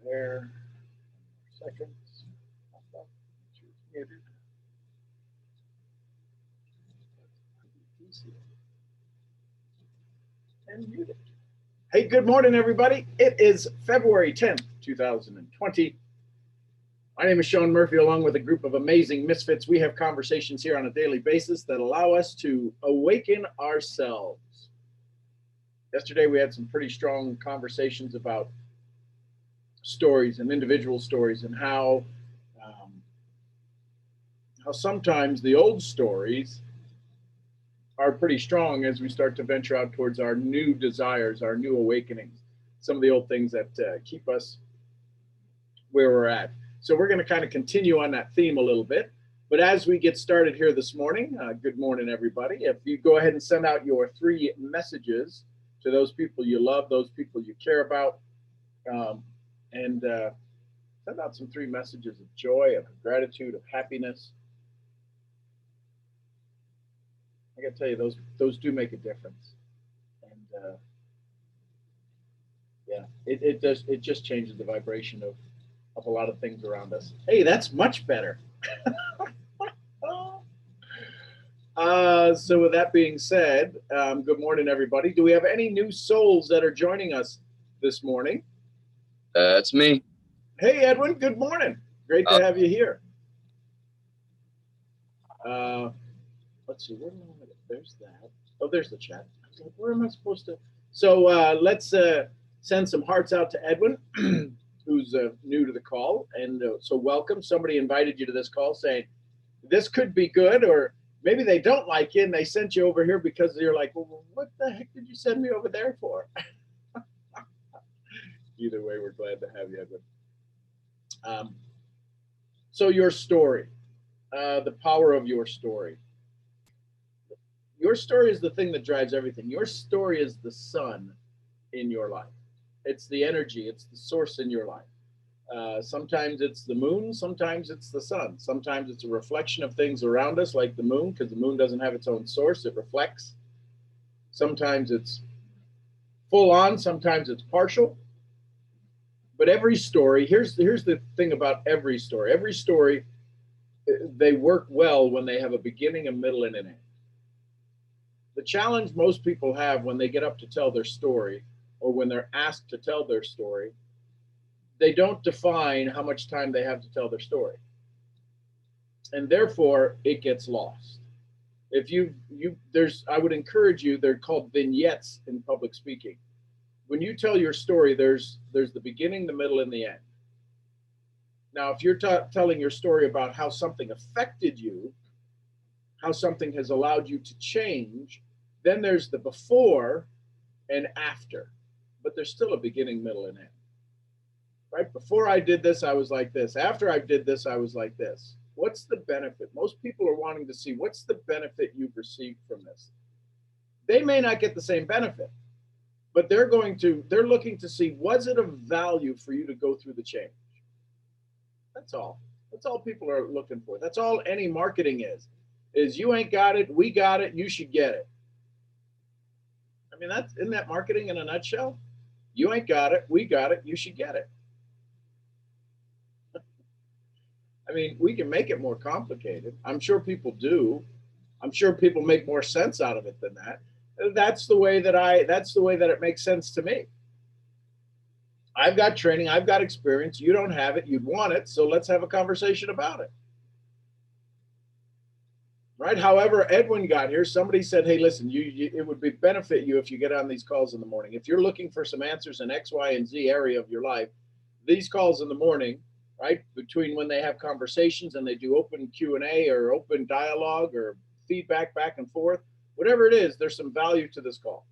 there. Seconds. Muted. And muted. Hey, good morning, everybody. It is February 10th, 2020. My name is Sean Murphy, along with a group of amazing misfits. We have conversations here on a daily basis that allow us to awaken ourselves. Yesterday, we had some pretty strong conversations about stories and individual stories and how sometimes the old stories are pretty strong as we start to venture out towards our new desires, our new awakenings, some of the old things that keep us where we're at. So we're going to kind of continue on that theme a little bit. But as we get started here this morning, good morning, everybody. If you go ahead and send out your 3 messages to those people you love, those people you care about, and send out some 3 messages of joy, of gratitude, of happiness. I got to tell you, those do make a difference, and yeah, it just changes the vibration of a lot of things around us. Hey, that's much better. So with that being said, good morning, everybody. Do we have any new souls that are joining us this morning? That's me. Hey, Edwin. Good morning. Great to have you here. Let's see. Where am I? There's that. Oh, there's the chat. I was like, where am I supposed to? So let's send some hearts out to Edwin, who's new to the call. And so welcome. Somebody invited you to this call saying, this could be good, or maybe they don't like you and they sent you over here because you're like, well, what the heck did you send me over there for? Either way, we're glad to have you, Edwin. So your story, the power of your story. Your story is the thing that drives everything. Your story is the sun in your life. It's the energy. It's the source in your life. Sometimes it's the moon. Sometimes it's the sun. Sometimes it's a reflection of things around us, like the moon, because the moon doesn't have its own source. It reflects. Sometimes it's full on. Sometimes it's partial. But every story, here's the thing about every story. Every story, they work well when they have a beginning, a middle, and an end. The challenge most people have when they get up to tell their story, or when they're asked to tell their story, they don't define how much time they have to tell their story. And therefore, it gets lost. If I would encourage you, they're called vignettes in public speaking. When you tell your story, there's the beginning, the middle, and the end. Now, if you're telling your story about how something affected you, how something has allowed you to change, then there's the before and after, but there's still a beginning, middle, and end. Right? Before I did this, I was like this. After I did this, I was like this. What's the benefit? Most people are wanting to see what's the benefit you've received from this. They may not get the same benefit, but they're looking to see, was it of value for you to go through the change? That's all. That's all people are looking for. That's all any marketing is you ain't got it, we got it, you should get it. I mean, isn't that marketing in a nutshell? You ain't got it, we got it, you should get it. I mean, we can make it more complicated. I'm sure people do. I'm sure people make more sense out of it than that. That's the way that it makes sense to me. I've got training, I've got experience, you don't have it, you'd want it, so let's have a conversation about it. Right? However, Edwin got here, somebody said, hey, listen, it would benefit you if you get on these calls in the morning. If you're looking for some answers in X, Y, and Z area of your life, these calls in the morning, right, between when they have conversations and they do open Q&A or open dialogue or feedback back and forth, whatever it is, there's some value to this call.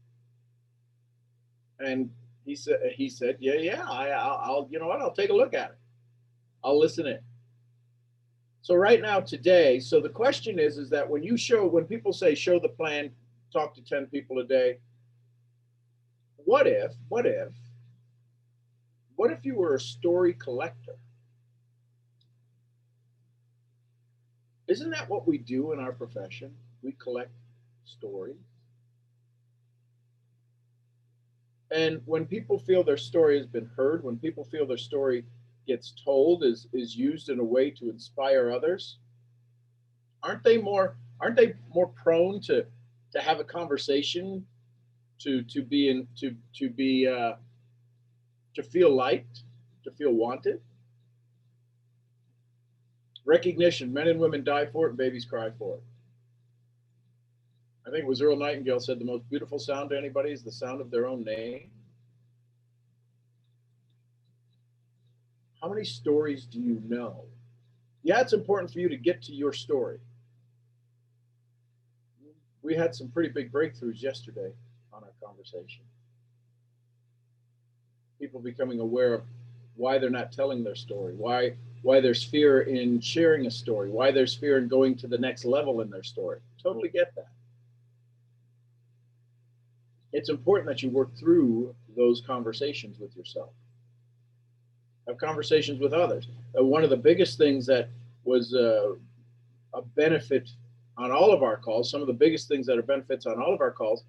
And he said, yeah, I'll you know what, I'll take a look at it. I'll listen in. So right now, today, so the question is that when people say show the plan, talk to 10 people a day, what if you were a story collector? Isn't that what we do in our profession? We collect stories. And when people feel their story has been heard, when people feel their story gets told, is used in a way to inspire others, aren't they more prone to have a conversation, to to feel liked, to feel wanted? Recognition, men and women die for it and babies cry for it. I think it was Earl Nightingale said the most beautiful sound to anybody is the sound of their own name. How many stories do you know? Yeah, it's important for you to get to your story. We had some pretty big breakthroughs yesterday on our conversation. People becoming aware of why they're not telling their story, why there's fear in sharing a story, why there's fear in going to the next level in their story. Totally get that. It's important that you work through those conversations with yourself. Have conversations with others. One of the biggest things that was a benefit on all of our calls, some of the biggest things that are benefits on all of our calls,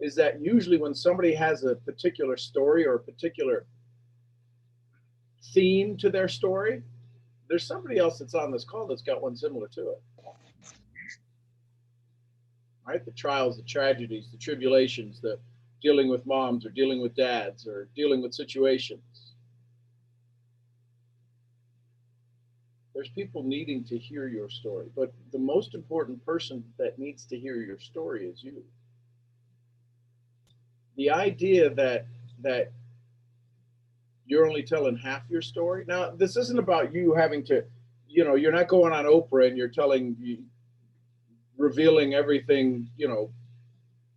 is that usually when somebody has a particular story or a particular theme to their story, there's somebody else that's on this call that's got one similar to it. Right? The trials, the tragedies, the tribulations, the dealing with moms or dealing with dads or dealing with situations. There's people needing to hear your story, but the most important person that needs to hear your story is you. The idea that you're only telling half your story. Now, this isn't about you having to, you're not going on Oprah and you're revealing everything,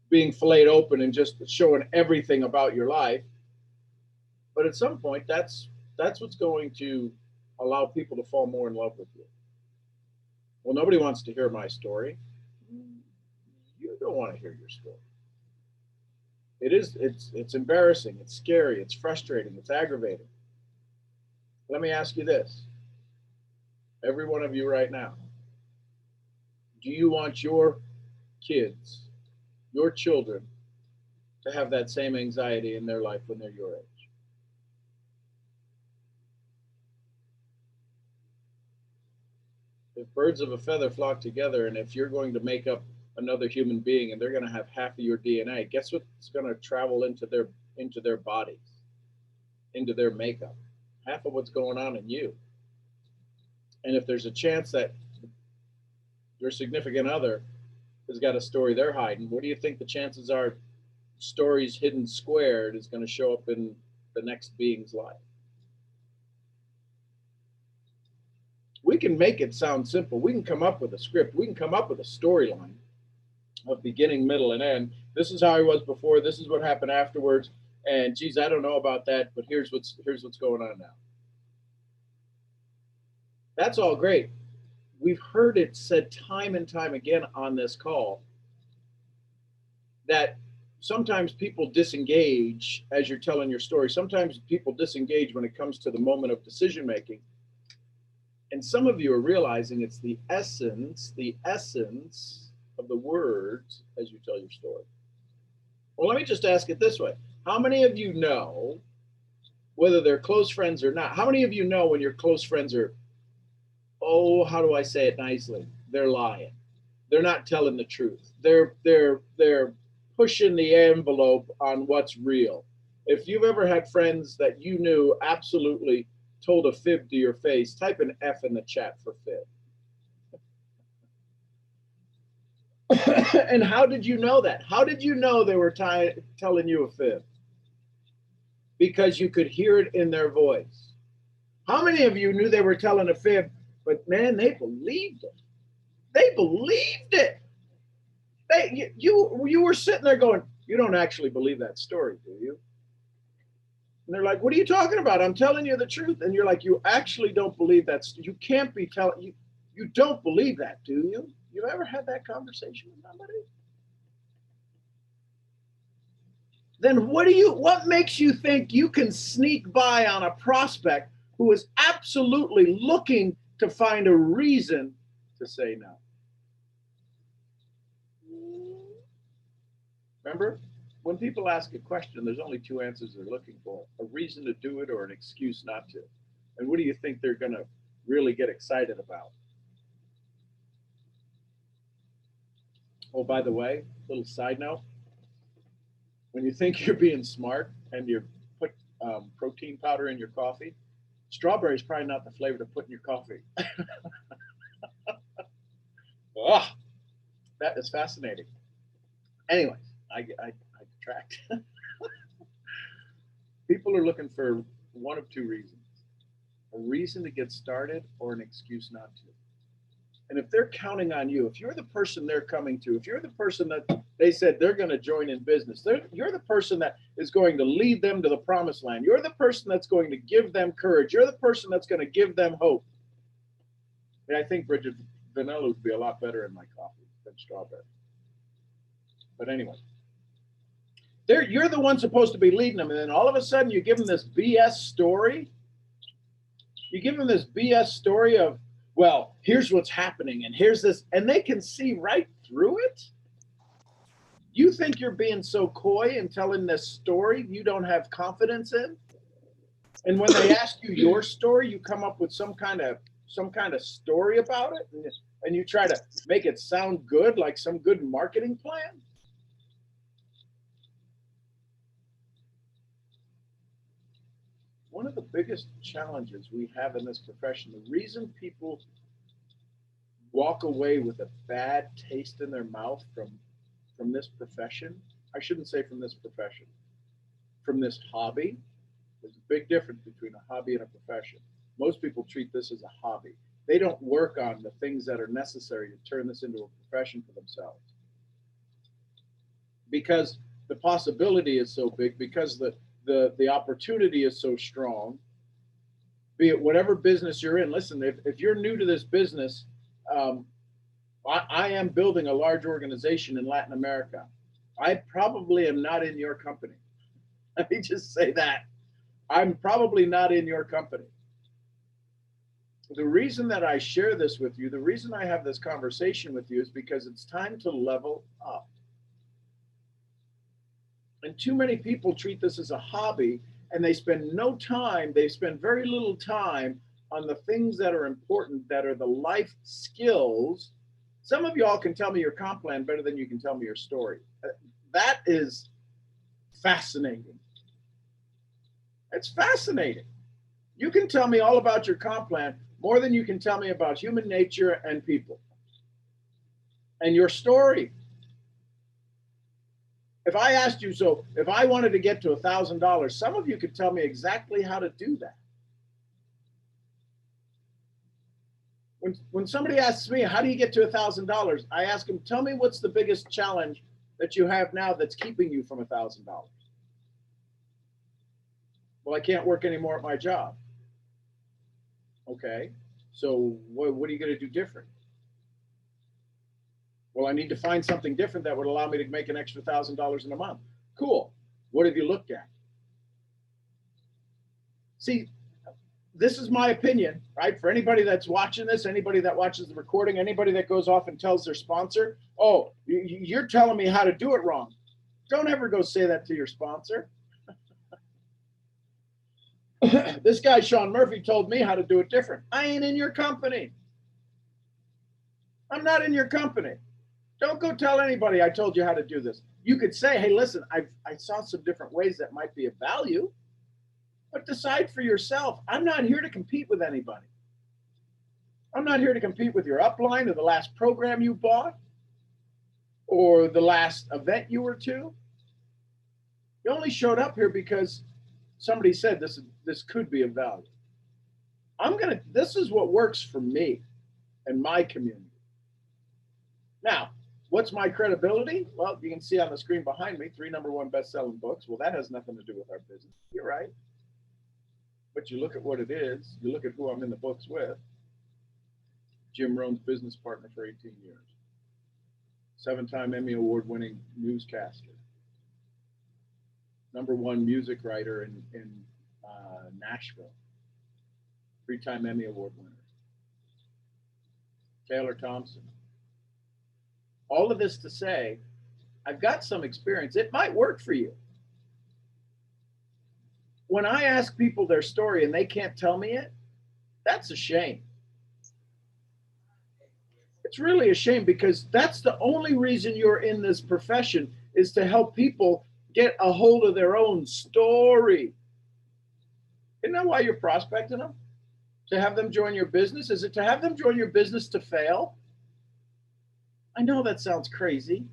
being filleted open and just showing everything about your life. But at some point, that's what's going to allow people to fall more in love with you. Well, nobody wants to hear my story. You don't want to hear your story. It's embarrassing, it's scary, it's frustrating, it's aggravating. Let me ask you this. Every one of you right now, do you want your kids, your children, to have that same anxiety in their life when they're your age? If birds of a feather flock together, and if you're going to make up another human being and they're going to have half of your DNA, guess what's going to travel into their bodies, into their makeup? Half of what's going on in you. And if there's a chance that your significant other has got a story they're hiding, what do you think the chances are stories hidden squared is going to show up in the next being's life? We can make it sound simple. We can come up with a script. We can come up with a storyline of beginning, middle, and end. This is how I was before. This is what happened afterwards. And geez, I don't know about that, but here's what's going on now. That's all great. We've heard it said time and time again on this call that sometimes people disengage as you're telling your story. Sometimes people disengage when it comes to the moment of decision making. And some of you are realizing it's the essence of the words as you tell your story. Well, let me just ask it this way. How many of you know, whether they're close friends or not, how many of you know when your close friends are, oh, how do I say it nicely? They're lying. They're not telling the truth. They're pushing the envelope on what's real. If you've ever had friends that you knew absolutely told a fib to your face, type an F in the chat for fib. And how did you know that? How did you know they were telling you a fib? Because you could hear it in their voice. How many of you knew they were telling a fib, but man, they believed it? They believed it. You were sitting there going, you don't actually believe that story, do you? And they're like, what are you talking about? I'm telling you the truth. And you're like, you actually don't believe that. You can't be telling, you don't believe that, do you? You ever had that conversation with somebody? Then what makes you think you can sneak by on a prospect who is absolutely looking to find a reason to say no? Remember? when people ask a question, there's only two answers they're looking for: a reason to do it or an excuse not to. And what do you think they're going to really get excited about? Oh, by the way, little side note: when you think you're being smart and you put protein powder in your coffee, strawberry is probably not the flavor to put in your coffee. Oh, that is fascinating. Anyways, I detract. People are looking for one of two reasons: a reason to get started or an excuse not to. And if they're counting on you, if you're the person they're coming to, if you're the person that they said they're going to join in business, you're the person that is going to lead them to the promised land. You're the person that's going to give them courage. You're the person that's going to give them hope. And I think, Bridget, vanilla would be a lot better in my coffee than strawberry. But anyway, you're the one supposed to be leading them. And then all of a sudden you give them this BS story. You give them this BS story of, well, here's what's happening and here's this, and they can see right through it. You think you're being so coy and telling this story you don't have confidence in? And when they ask you your story, you come up with some kind of story about it, and you try to make it sound good, like some good marketing plan. One of the biggest challenges we have in this profession, the reason people walk away with a bad taste in their mouth from this profession, I shouldn't say from this profession, from this hobby. There's a big difference between a hobby and a profession. Most people treat this as a hobby. They don't work on the things that are necessary to turn this into a profession for themselves. Because the possibility is so big, because the opportunity is so strong, be it whatever business you're in. Listen, if you're new to this business, I am building a large organization in Latin America. I probably am not in your company. Let me just say that. I'm probably not in your company. The reason that I share this with you, the reason I have this conversation with you is because it's time to level up. And too many people treat this as a hobby, and they spend very little time on the things that are important, that are the life skills. Some of y'all can tell me your comp plan better than you can tell me your story. That is fascinating. It's fascinating. You can tell me all about your comp plan more than you can tell me about human nature and people and your story. If I asked you, so if I wanted to get to $1,000, some of you could tell me exactly how to do that. When somebody asks me, how do you get to $1,000? I ask them, tell me what's the biggest challenge that you have now that's keeping you from $1,000? Well, I can't work anymore at my job. Okay, so what are you going to do different? Well, I need to find something different that would allow me to make an extra $1,000 in a month. Cool. What have you looked at? See, this is my opinion, right? For anybody that's watching this, anybody that watches the recording, anybody that goes off and tells their sponsor, oh, you're telling me how to do it wrong. Don't ever go say that to your sponsor. This guy, Sean Murphy, told me how to do it different. I ain't in your company. I'm not in your company. Don't go tell anybody I told you how to do this. You could say, hey, listen, I saw some different ways that might be of value, but decide for yourself. I'm not here to compete with anybody. I'm not here to compete with your upline or the last program you bought or the last event you were to. You only showed up here because somebody said this could be of value. This is what works for me and my community. Now, what's my credibility? Well, you can see on the screen behind me, 3 #1 best-selling books. Well, that has nothing to do with our business. You're right. But you look at what it is, you look at who I'm in the books with. Jim Rohn's business partner for 18 years. 7-time Emmy Award-winning newscaster. #1 music writer in Nashville. 3-time Emmy Award winner. Taylor Thompson. All of this to say, I've got some experience. It might work for you. When I ask people their story and they can't tell me it, that's a shame. It's really a shame because that's the only reason you're in this profession is to help people get a hold of their own story. Isn't that why you're prospecting them? To have them join your business? Is it to have them join your business to fail? I know that sounds crazy.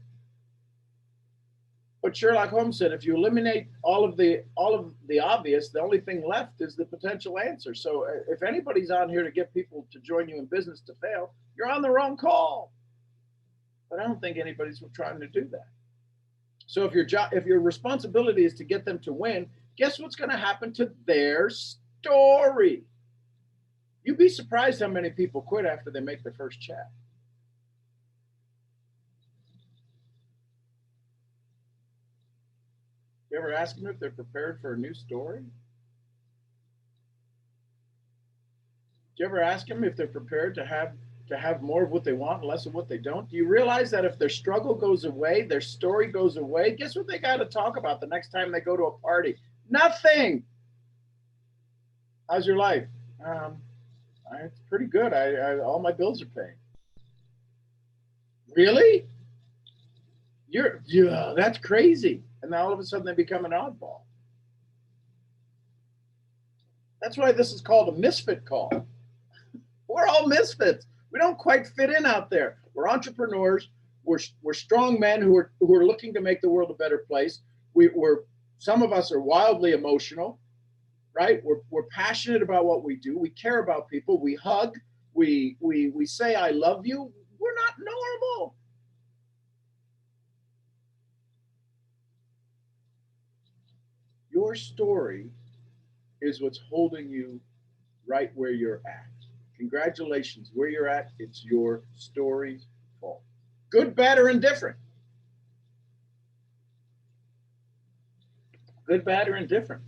But Sherlock Holmes said, if you eliminate all of the obvious, the only thing left is the potential answer. So if anybody's on here to get people to join you in business to fail, you're on the wrong call. But I don't think anybody's trying to do that. So if your responsibility is to get them to win, guess what's going to happen to their story? You'd be surprised how many people quit after they make their first chat. You ever ask them if they're prepared for a new story? Do you ever ask them if they're prepared to have more of what they want and less of what they don't? Do you realize that if their struggle goes away, their story goes away, guess what they got to talk about the next time they go to a party? Nothing. How's your life? It's pretty good. All my bills are paid. Really? That's crazy. And now all of a sudden they become an oddball. That's why this is called a misfit call. We're all misfits. We don't quite fit in out there. We're entrepreneurs. We're strong men who are looking to make the world a better place. Some of us are wildly emotional, right? We're passionate about what we do. We care about people. We hug. We say I love you. We're not normal. Your story is what's holding you right where you're at. Congratulations, where you're at, it's your story's fault. Good, bad, or indifferent. Good, bad, or indifferent.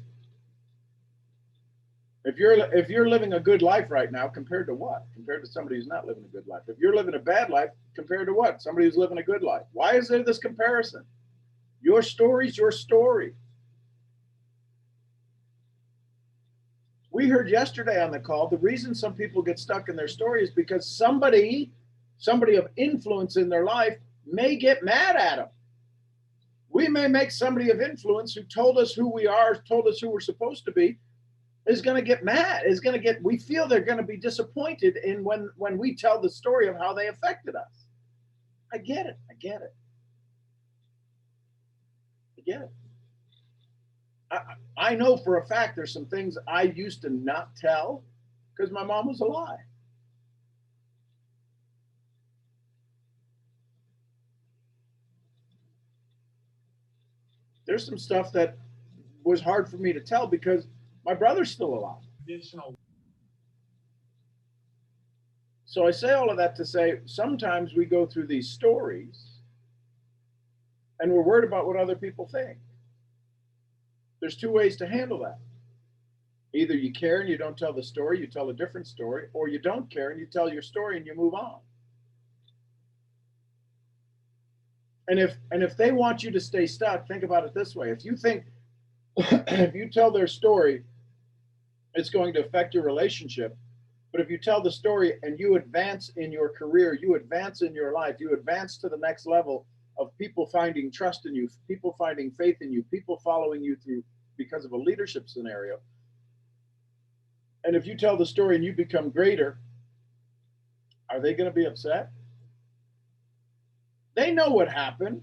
If you're living a good life right now, compared to what? Compared to somebody who's not living a good life. If you're living a bad life, compared to what? Somebody who's living a good life. Why is there this comparison? Your story's your story. We heard yesterday on the call, the reason some people get stuck in their story is because somebody of influence in their life may get mad at them. We may make somebody of influence who told us who we are, told us who we're supposed to be, is going to get mad, we feel they're going to be disappointed in when we tell the story of how they affected us. I get it. I know for a fact there's some things I used to not tell because my mom was alive. There's some stuff that was hard for me to tell because my brother's still alive. So I say all of that to say sometimes we go through these stories and we're worried about what other people think. There's two ways to handle that. Either you care and you don't tell the story, you tell a different story, or you don't care and you tell your story and you move on. And if they want you to stay stuck, think about it this way. If you think if you tell their story, it's going to affect your relationship. But if you tell the story and you advance in your career, you advance in your life, you advance to the next level of people finding trust in you, people finding faith in you, people following you through because of a leadership scenario. And if you tell the story and you become greater, are they going to be upset? They know what happened.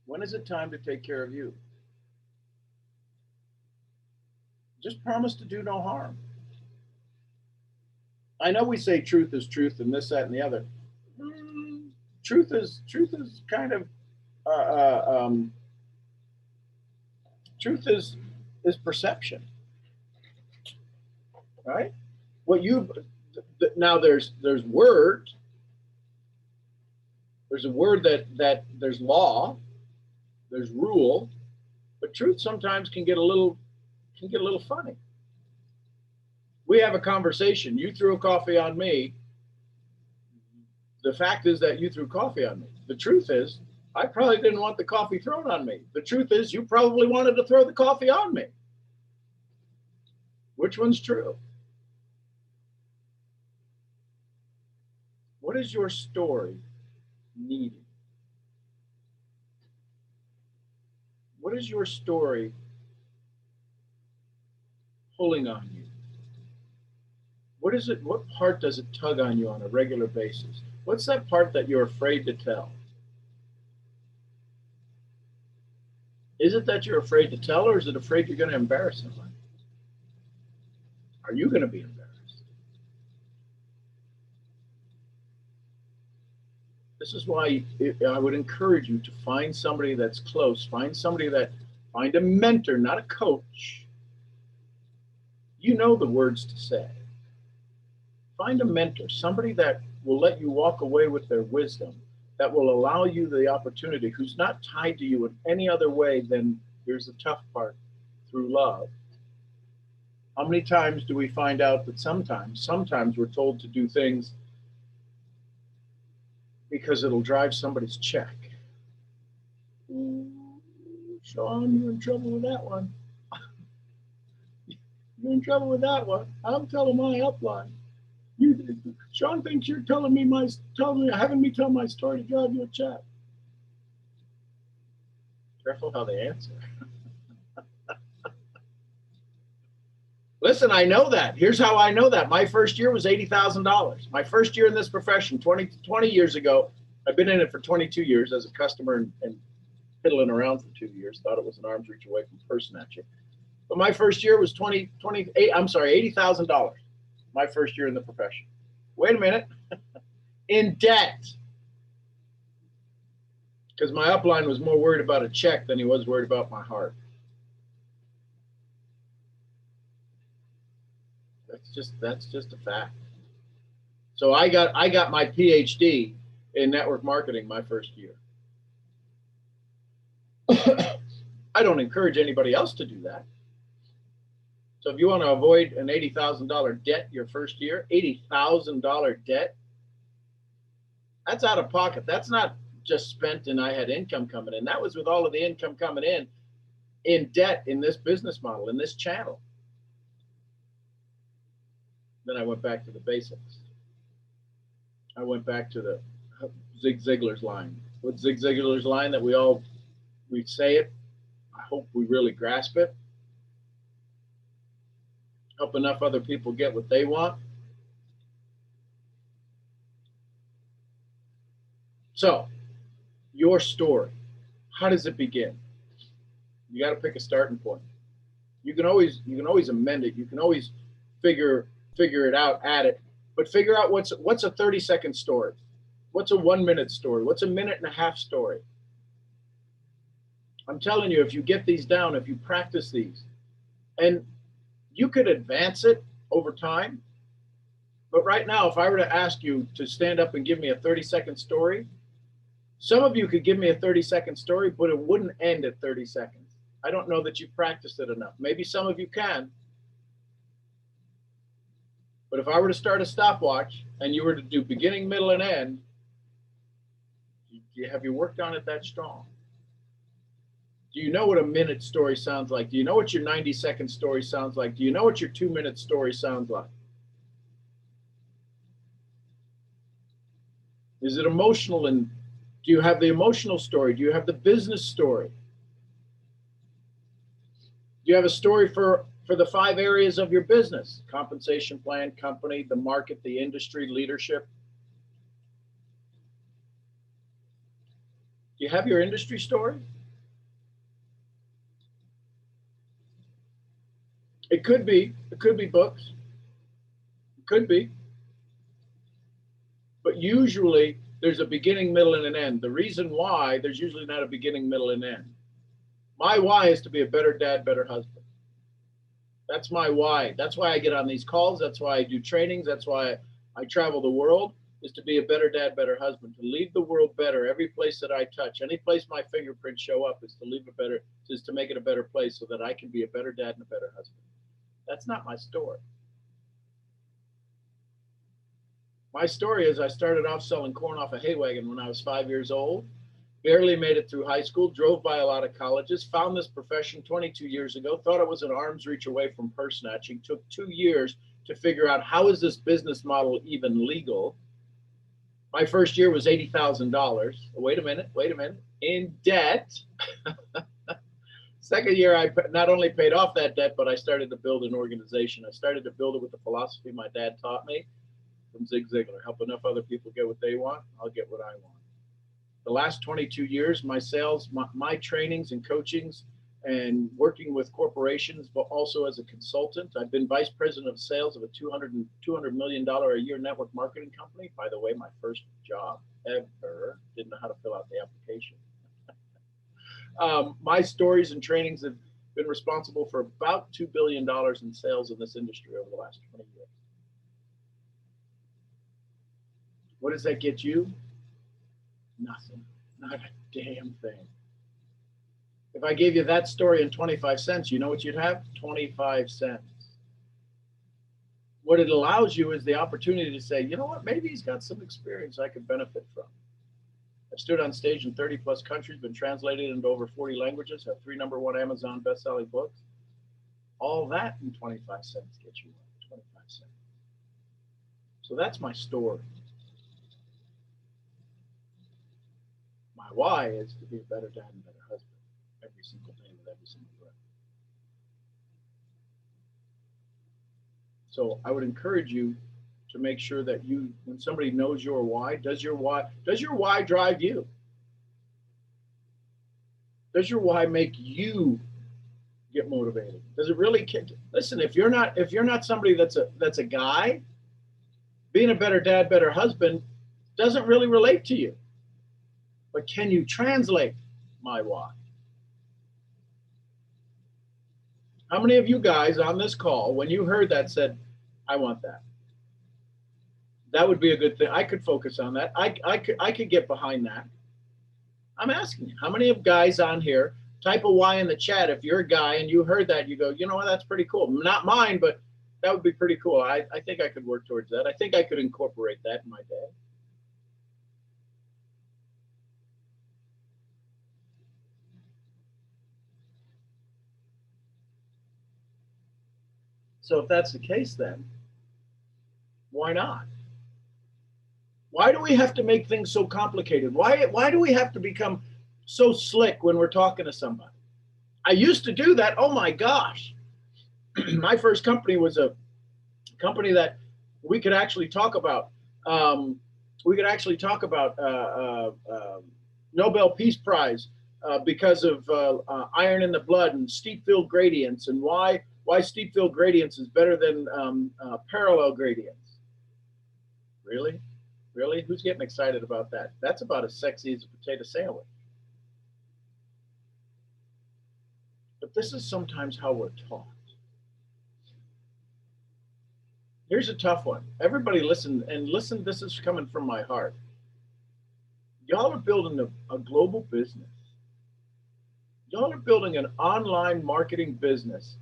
When is it time to take care of you? Just promise to do no harm. I know we say truth is truth and this, that, and the other. Truth is kind of truth is perception, right? What you now there's word. There's a word that there's law, there's rule, but truth sometimes can get a little funny. We have a conversation. You throw coffee on me. The fact is that you threw coffee on me. The truth is, I probably didn't want the coffee thrown on me. The truth is, you probably wanted to throw the coffee on me. Which one's true? What is your story needing? What is your story pulling on you? What is it? What part does it tug on you on a regular basis? What's that part that you're afraid to tell? Is it that you're afraid to tell, or is it afraid you're going to embarrass someone? Are you going to be embarrassed? This is why I would encourage you to find somebody that's close. Find a mentor, not a coach. You know the words to say. Find a mentor, somebody that will let you walk away with their wisdom, that will allow you the opportunity, who's not tied to you in any other way than, here's the tough part, through love. How many times do we find out that sometimes we're told to do things because it'll drive somebody's check? Sean, you're in trouble with that one. You're in trouble with that one. I'm telling my upline. Sean thinks you're having me tell my story to drive you a check. Careful how they answer. Listen, I know that. Here's how I know that. My first year was $80,000. My first year in this profession, 20 years ago. I've been in it for 22 years as a customer and fiddling around for 2 years. Thought it was an arm's reach away from cursing at you. But my first year was $80,000. My first year in the profession. Wait a minute. In debt. Because my upline was more worried about a check than he was worried about my heart. That's just a fact. So I got my PhD in network marketing my first year. I don't encourage anybody else to do that. So if you want to avoid an $80,000 debt your first year, $80,000 debt, that's out of pocket. That's not just spent and I had income coming in. That was with all of the income coming in debt in this business model, in this channel. Then I went back to the basics. I went back to the Zig Ziglar's line. What's Zig Ziglar's line that we say it? I hope we really grasp it. Help enough other people get what they want. So, your story, how does it begin? You got to pick a starting point. You can always amend it. You can always figure it out, add it, but figure out what's a 30-second story. What's a 1-minute story? What's a minute and a half story? I'm telling you, if you get these down, if you practice these, and you could advance it over time. But right now, if I were to ask you to stand up and give me a 30-second story, some of you could give me a 30-second story, but it wouldn't end at 30 seconds. I don't know that you practiced it enough. Maybe some of you can. But if I were to start a stopwatch and you were to do beginning, middle, and end, have you worked on it that strong? Do you know what a minute story sounds like? Do you know what your 90-second story sounds like? Do you know what your 2-minute story sounds like? Is it emotional? And do you have the emotional story? Do you have the business story? Do you have a story for the 5 areas of your business? Compensation plan, company, the market, the industry, leadership. Do you have your industry story? It could be books. It could be. But usually there's a beginning, middle, and an end. The reason why there's usually not a beginning, middle, and end. My why is to be a better dad, better husband. That's my why. That's why I get on these calls. That's why I do trainings. That's why I travel the world, is to be a better dad, better husband, to leave the world better. Every place that I touch, any place my fingerprints show up, is to make it a better place so that I can be a better dad and a better husband. That's not my story. My story is I started off selling corn off a hay wagon when I was 5 years old, barely made it through high school, drove by a lot of colleges, found this profession 22 years ago, thought it was an arm's reach away from purse snatching, took 2 years to figure out how is this business model even legal. My first year was $80,000. Wait a minute, in debt. Second year, I not only paid off that debt, but I started to build an organization. I started to build it with the philosophy my dad taught me from Zig Ziglar. Help enough other people get what they want, I'll get what I want. The last 22 years, my sales, my trainings and coachings and working with corporations, but also as a consultant. I've been vice president of sales of a $200 million a year network marketing company. By the way, my first job ever. Didn't know how to fill out the application. My stories and trainings have been responsible for about $2 billion in sales in this industry over the last 20 years. What does that get you? Nothing. Not a damn thing. If I gave you that story in 25 cents, you know what you'd have? 25 cents. What it allows you is the opportunity to say, you know what, maybe he's got some experience I could benefit from. I've stood on stage in 30 plus countries, been translated into over 40 languages, have 3 #1 Amazon best-selling books. All that in 25 cents gets you 25 cents. So that's my story. My why is to be a better dad and better husband every single day with every single breath. So I would encourage you to make sure that you, when somebody knows your why, does your why drive you? Does your why make you get motivated? Does it really? Listen, if you're not somebody that's a guy, being a better dad, better husband doesn't really relate to you. But can you translate my why? How many of you guys on this call, when you heard that, said, I want that? That would be a good thing. I could focus on that. I could get behind that. I'm asking you, how many of guys on here, type a Y in the chat if you're a guy and you heard that, you go, you know what, that's pretty cool. Not mine, but that would be pretty cool. I think I could work towards that. I think I could incorporate that in my day. So if that's the case, then why not? Why do we have to make things so complicated? Why do we have to become so slick when we're talking to somebody? I used to do that. Oh my gosh. My first company was a company that we could actually talk about. Nobel Peace Prize because of iron in the blood and steep field gradients, and why steep field gradients is better than parallel gradients. Really? Really? Who's getting excited about that? That's about as sexy as a potato sandwich. But this is sometimes how we're taught. Here's a tough one. Everybody listen, this is coming from my heart. Y'all are building a global business. Y'all are building an online marketing business,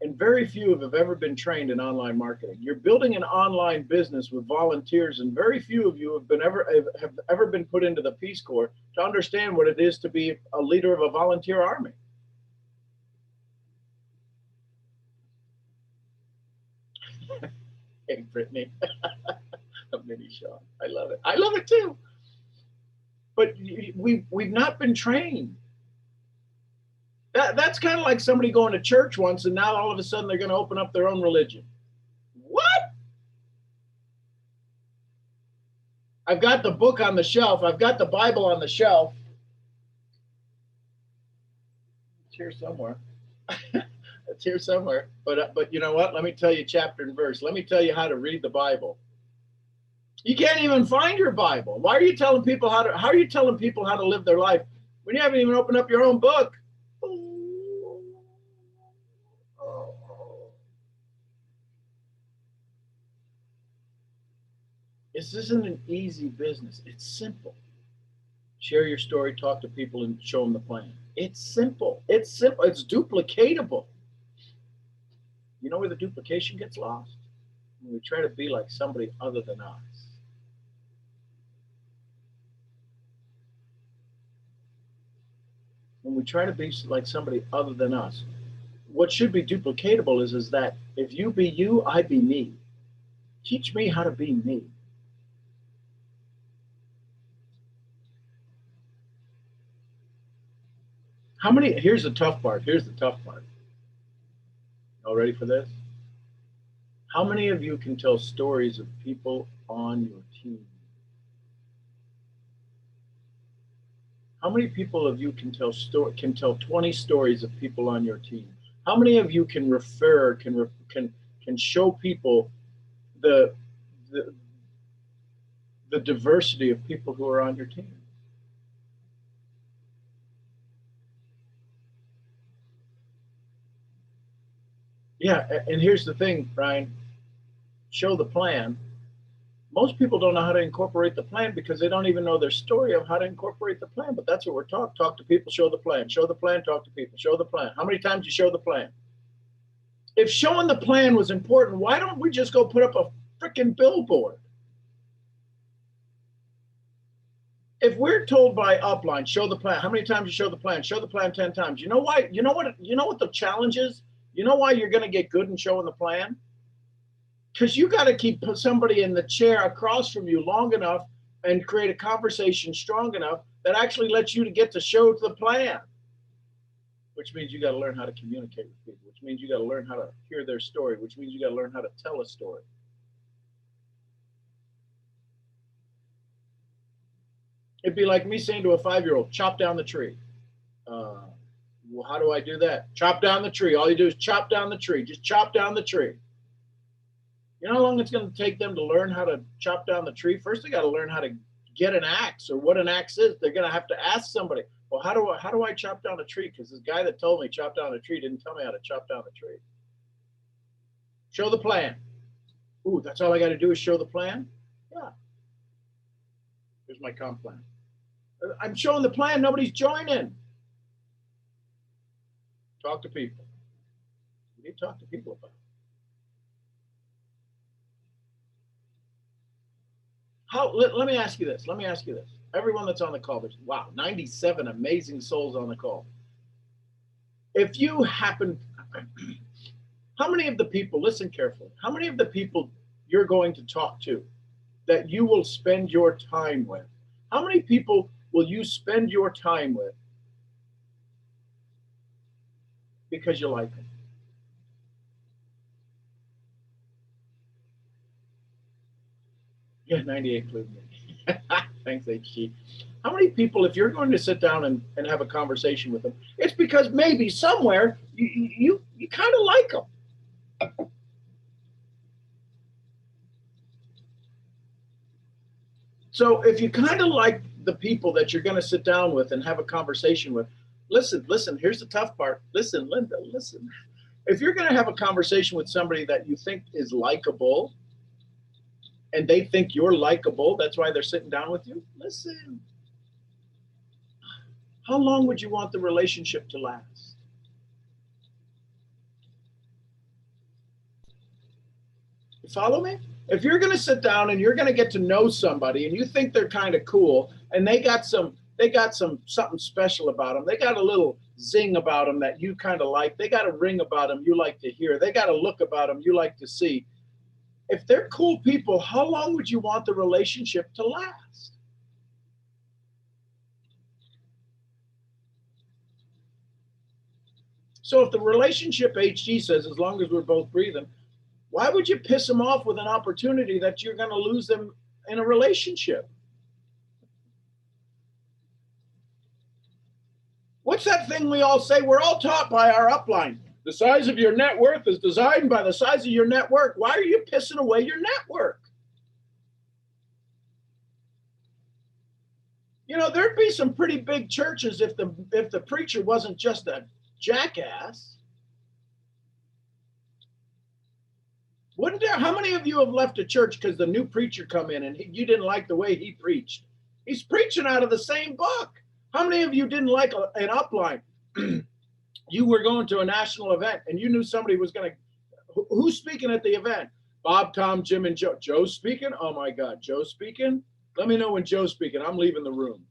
and very few have ever been trained in online marketing. You're building an online business with volunteers, and very few of you have ever been put into the Peace Corps to understand what it is to be a leader of a volunteer army. Hey, Brittany, a mini Sean. I love it. I love it too. But we've not been trained. That's kind of like somebody going to church once and now all of a sudden they're going to open up their own religion. What? I've got the book on the shelf. I've got the Bible on the shelf. It's here somewhere. It's here somewhere. But you know what? Let me tell you chapter and verse. Let me tell you how to read the Bible. You can't even find your Bible. Why are you telling people how are you telling people how to live their life when you haven't even opened up your own book? This isn't an easy business. It's simple. Share your story, talk to people, and show them the plan. It's simple. It's simple. It's duplicatable. You know where the duplication gets lost? When we try to be like somebody other than us. when we try to be like somebody other than us, what should be duplicatable is that if you be you, I be me. Teach me how to be me. How many, here's the tough part. Here's the tough part. All ready for this? How many of you can tell stories of people on your team? How many people of you can tell 20 stories of people on your team? How many of you can refer, can show people the diversity of people who are on your team? Yeah, and here's the thing, Brian. Show the plan. Most people don't know how to incorporate the plan because they don't even know their story of how to incorporate the plan. But that's what we're taught. Talk to people, show the plan. Show the plan, talk to people, show the plan. How many times you show the plan? If showing the plan was important, why don't we just go put up a freaking billboard? If we're told by upline, show the plan, how many times you show the plan? Show the plan 10 times. You know why? You know what the challenge is? You know why you're going to get good in showing the plan? Because you got to keep somebody in the chair across from you long enough and create a conversation strong enough that actually lets you to get to show the plan. Which means you got to learn how to communicate with people, which means you got to learn how to hear their story, which means you got to learn how to tell a story. It'd be like me saying to a 5-year-old, chop down the tree. Well, how do I do that? Chop down the tree. All you do is chop down the tree. Just chop down the tree. You know how long it's going to take them to learn how to chop down the tree? First, they got to learn how to get an axe or what an axe is. They're going to have to ask somebody, well, how do I chop down a tree? Because this guy that told me chop down a tree didn't tell me how to chop down a tree. Show the plan. Ooh, that's all I got to do is show the plan? Yeah. Here's my comp plan. I'm showing the plan. Nobody's joining. Talk to people. We need to talk to people about it. Let me ask you this. Let me ask you this. Everyone that's on the call, there's, wow, 97 amazing souls on the call. If you happen, how many of the people, listen carefully, how many of the people you're going to talk to that you will spend your time with, how many people will you spend your time with because you like them? Yeah, 98 including me. Thanks, HG. How many people, if you're going to sit down and have a conversation with them, it's because maybe somewhere you kind of like them. So if you kind of like the people that you're going to sit down with and have a conversation with, listen, here's the tough part. Listen, Linda, listen. If you're going to have a conversation with somebody that you think is likable, and they think you're likable, that's why they're sitting down with you, listen. How long would you want the relationship to last? You follow me? If you're going to sit down and you're going to get to know somebody and you think they're kind of cool and they got something special about them, they got a little zing about them that you kind of like, they got a ring about them you like to hear, they got a look about them you like to see. If they're cool people, how long would you want the relationship to last? So if the relationship, HG says, as long as we're both breathing, why would you piss them off with an opportunity that you're going to lose them in a relationship? What's that thing we all say? We're all taught by our upline. The size of your net worth is designed by the size of your network. Why are you pissing away your network? You know, there'd be some pretty big churches if the preacher wasn't just a jackass. Wouldn't there? How many of you have left a church because the new preacher come in and you didn't like the way he preached? He's preaching out of the same book. How many of you didn't like an upline? You were going to a national event and you knew somebody was going to, who's speaking at the event? Bob, Tom, Jim, and Joe. Joe's speaking? Oh my God, Joe's speaking? Let me know when Joe's speaking. I'm leaving the room.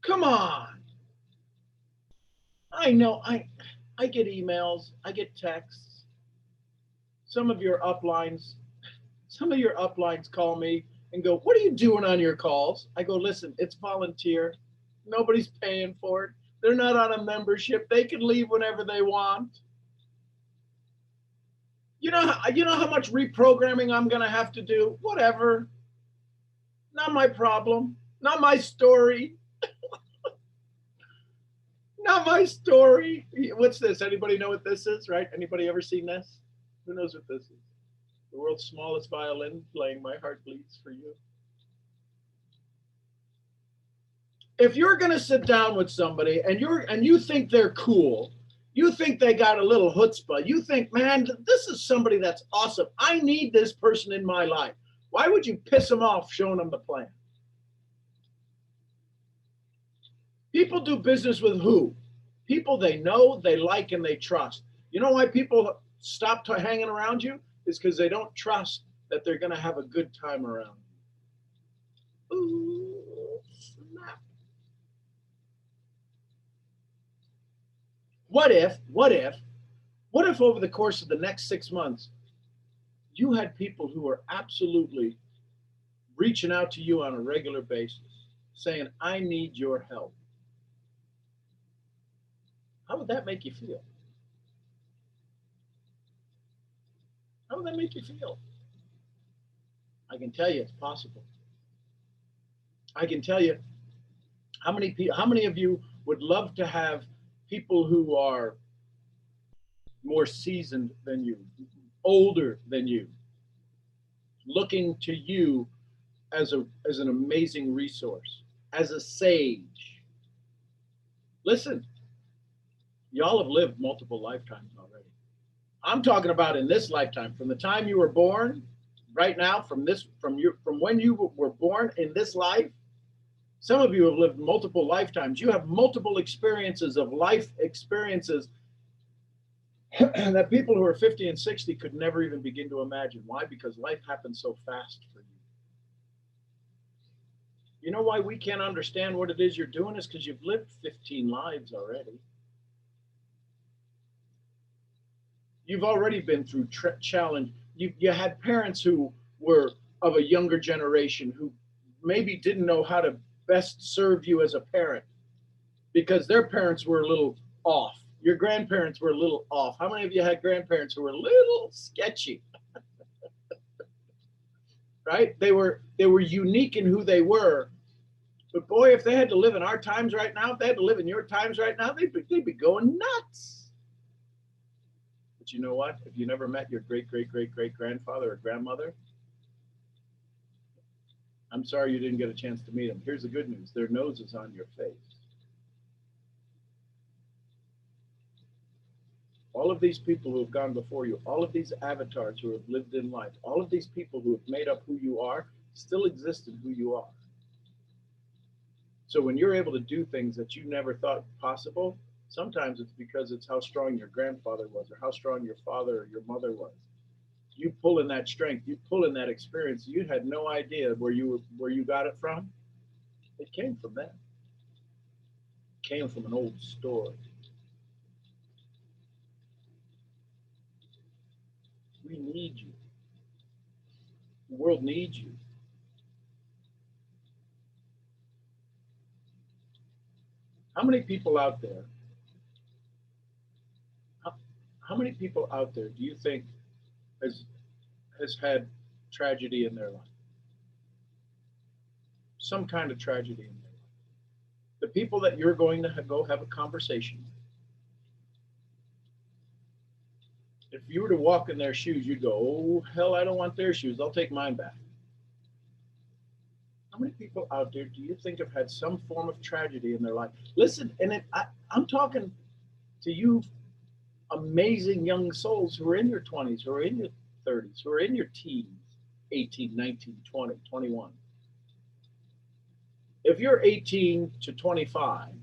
Come on. I know I get emails, I get texts. Some of your uplines, some of your uplines call me and go, "What are you doing on your calls?" I go, "Listen, it's volunteer. Nobody's paying for it. They're not on a membership. They can leave whenever they want." You know how much reprogramming I'm going to have to do? Whatever. Not my problem. Not my story. Not my story. What's this? Anybody know what this is, right? Anybody ever seen this? Who knows what this is? The world's smallest violin playing My Heart Bleeds for You. If you're going to sit down with somebody and you think they're cool, you think they got a little chutzpah, you think, man, this is somebody that's awesome. I need this person in my life. Why would you piss them off showing them the plan? People do business with who? People they know, they like, and they trust. You know why people stop hanging around you? Is because they don't trust that they're going to have a good time around you. Ooh, snap. What if over the course of the next 6 months, you had people who are absolutely reaching out to you on a regular basis, saying, "I need your help"? How would that make you feel? How would that make you feel? I can tell you it's possible. I can tell you how many of you would love to have people who are more seasoned than you, older than you, looking to you as an amazing resource, as a sage. Listen, y'all have lived multiple lifetimes already. I'm talking about in this lifetime, from the time you were born, right now, from when you were born in this life. Some of you have lived multiple lifetimes. You have multiple experiences of life experiences that people who are 50 and 60 could never even begin to imagine. Why? Because life happens so fast for you. You know why we can't understand what it is you're doing is because you've lived 15 lives already. You've already been through challenge. You had parents who were of a younger generation who maybe didn't know how to best serve you as a parent because their parents were a little off. Your grandparents were a little off. How many of you had grandparents who were a little sketchy? Right? They were unique in who they were. But boy, if they had to live in our times right now, if they had to live in your times right now, they'd be going nuts. But you know what? If you never met your great-great-great-great-grandfather or grandmother, I'm sorry you didn't get a chance to meet them. Here's the good news. Their nose is on your face. All of these people who have gone before you, all of these avatars who have lived in life, all of these people who have made up who you are, still exist in who you are. So when you're able to do things that you never thought possible, sometimes it's because it's how strong your grandfather was or how strong your father or your mother was. You pull in that strength, you pull in that experience. You had no idea where you got it from. It came from them. It came from an old story. We need you. The world needs you. How many people out there? How many people out there do you think has had tragedy in their life? Some kind of tragedy in their life. The people that you're going to go have a conversation with. If you were to walk in their shoes, you'd go, "Oh, hell, I don't want their shoes. I'll take mine back." How many people out there do you think have had some form of tragedy in their life? Listen, and I'm talking to you amazing young souls who are in your 20s, who are in your 30s, who are in your teens, 18, 19, 20, 21. If you're 18 to 25,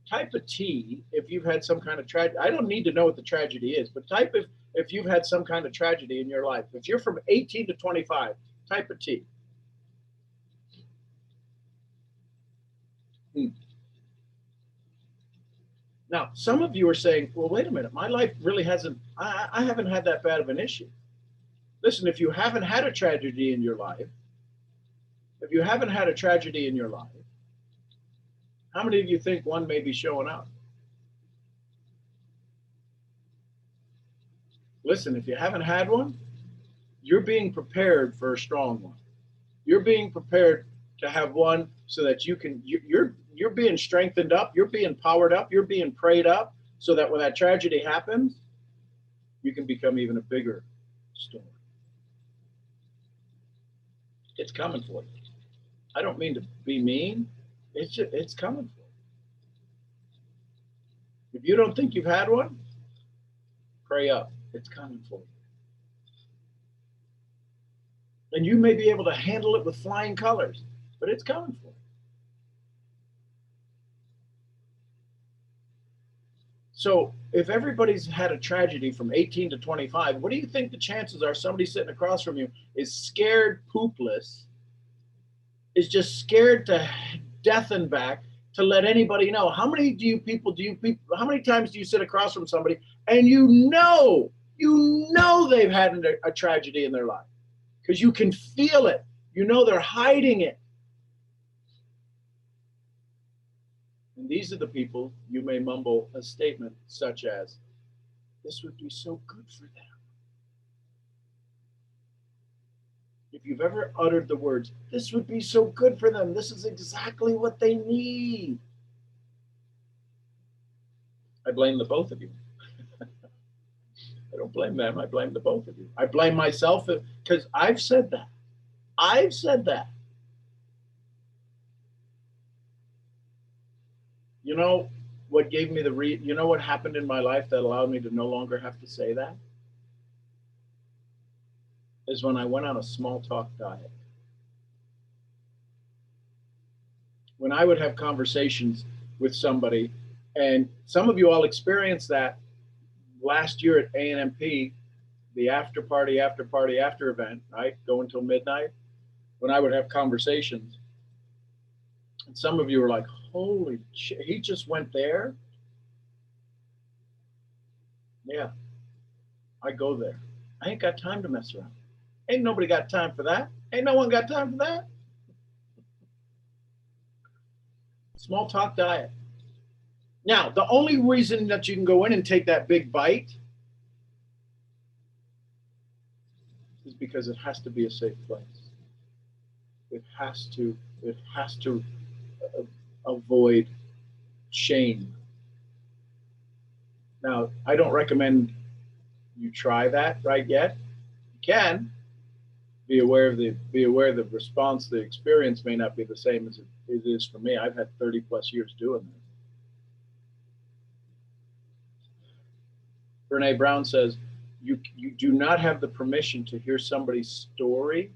type a T if you've had some kind of tragedy. I don't need to know what the tragedy is, but type if you've had some kind of tragedy in your life. If you're from 18 to 25, type a T. Now, some of you are saying, well, wait a minute, my life really hasn't, I haven't had that bad of an issue. Listen, if you haven't had a tragedy in your life, if you haven't had a tragedy in your life, how many of you think one may be showing up? Listen, if you haven't had one, you're being prepared for a strong one. You're being prepared to have one so that you're being strengthened up, you're being powered up, you're being prayed up so that when that tragedy happens, you can become even a bigger storm. It's coming for you. I don't mean to be mean. It's coming for you. If you don't think you've had one, pray up. It's coming for you. And you may be able to handle it with flying colors, but it's coming for you. So if everybody's had a tragedy from 18 to 25, what do you think the chances are somebody sitting across from you is scared poopless, is just scared to death and back to let anybody know? How many how many times do you sit across from somebody and you know they've had a tragedy in their life? Because you can feel it. You know they're hiding it. And these are the people you may mumble a statement such as, this would be so good for them. If you've ever uttered the words, this would be so good for them, this is exactly what they need, I blame the both of you. I don't blame them, I blame the both of you. I blame myself because I've said that. I've said that. You know what gave me you know what happened in my life that allowed me to no longer have to say that? Is when I went on a small talk diet. When I would have conversations with somebody, and some of you all experienced that last year at A&MP, the after event, right? Go until midnight. When I would have conversations, and some of you were like, holy shit, he just went there? Yeah, I go there. I ain't got time to mess around. Ain't nobody got time for that. Ain't no one got time for that. Small talk diet. Now, the only reason that you can go in and take that big bite is because it has to be a safe place. It has to avoid shame. Now, I don't recommend you try that right yet. You can be aware the response, the experience may not be the same as it is for me. I've had 30 plus years doing this. Brene Brown says, you do not have the permission to hear somebody's story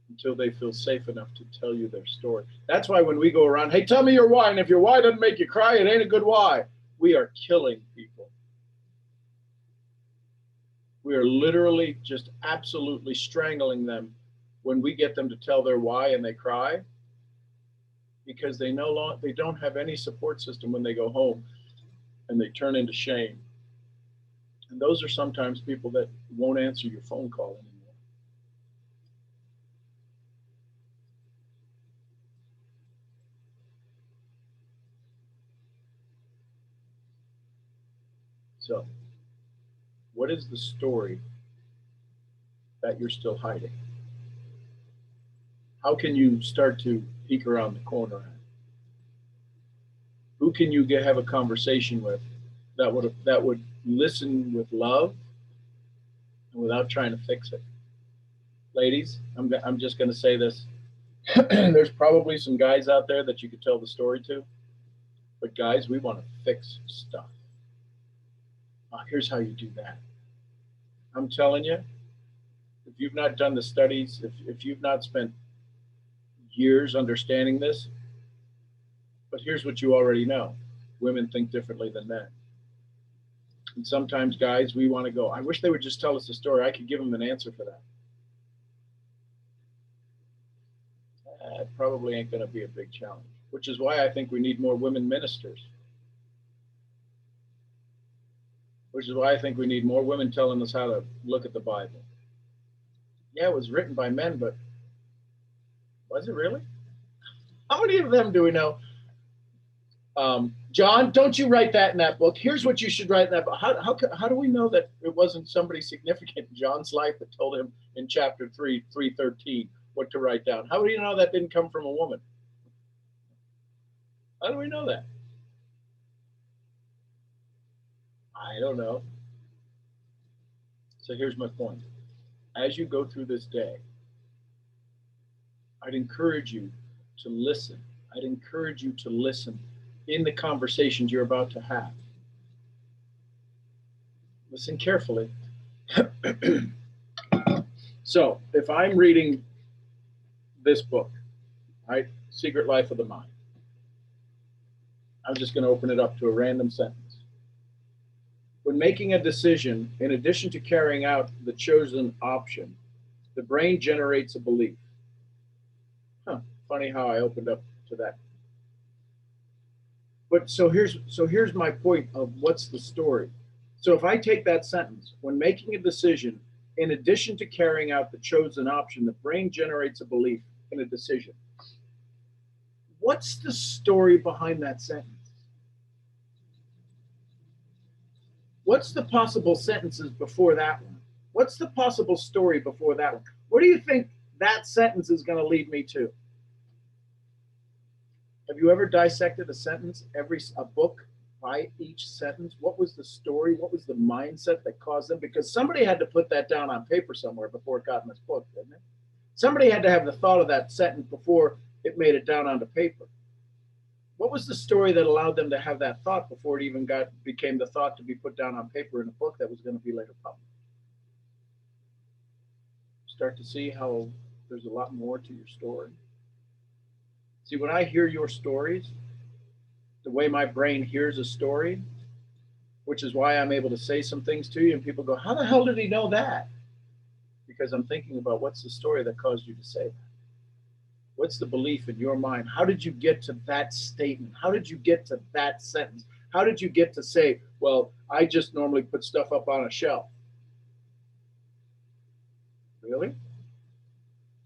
until they feel safe enough to tell you their story. That's why when we go around, hey, tell me your why, and if your why doesn't make you cry, it ain't a good why. We are killing people. We are literally just absolutely strangling them when we get them to tell their why and they cry, because they don't have any support system when they go home, and they turn into shame. And those are sometimes people that won't answer your phone call anymore. So, what is the story that you're still hiding? How can you start to peek around the corner at? Who can you have a conversation with that would listen with love and without trying to fix it? Ladies, I'm just going to say this. There's probably some guys out there that you could tell the story to, but guys, we want to fix stuff. Here's how you do that. I'm telling you, if you've not done the studies, if you've not spent years understanding this, but here's what you already know. Women think differently than men. And sometimes guys, we want to go, I wish they would just tell us a story. I could give them an answer for that. It probably ain't going to be a big challenge, which is why I think we need more women ministers. which is why I think we need more women telling us how to look at the Bible. Yeah, it was written by men, but was it really? How many of them do we know? John, don't you write that in that book. Here's what you should write in that book. How do we know that it wasn't somebody significant in John's life that told him in chapter 3:13 what to write down? How do you know that didn't come from a woman? How do we know that? I don't know. So here's my point. As you go through this day, I'd encourage you to listen. I'd encourage you to listen in the conversations you're about to have. Listen carefully. So if I'm reading this book, right, Secret Life of the Mind, I'm just going to open it up to a random sentence. When making a decision, in addition to carrying out the chosen option, the brain generates a belief. Funny how I opened up to that. But so here's my point of what's the story. So if I take that sentence, when making a decision, in addition to carrying out the chosen option, the brain generates a belief in a decision. What's the story behind that sentence? What's the possible sentences before that one? What's the possible story before that one? What do you think that sentence is going to lead me to? Have you ever dissected a sentence, a book by each sentence? What was the story? What was the mindset that caused them? Because somebody had to put that down on paper somewhere before it got in this book, didn't it? Somebody had to have the thought of that sentence before it made it down onto paper. What was the story that allowed them to have that thought before it even became the thought to be put down on paper in a book that was going to be later published? Start to see how there's a lot more to your story. See, when I hear your stories, the way my brain hears a story, which is why I'm able to say some things to you, and people go, how the hell did he know that? Because I'm thinking about what's the story that caused you to say that? What's the belief in your mind? How did you get to that statement? How did you get to that sentence? How did you get to say, well, I just normally put stuff up on a shelf? Really? Do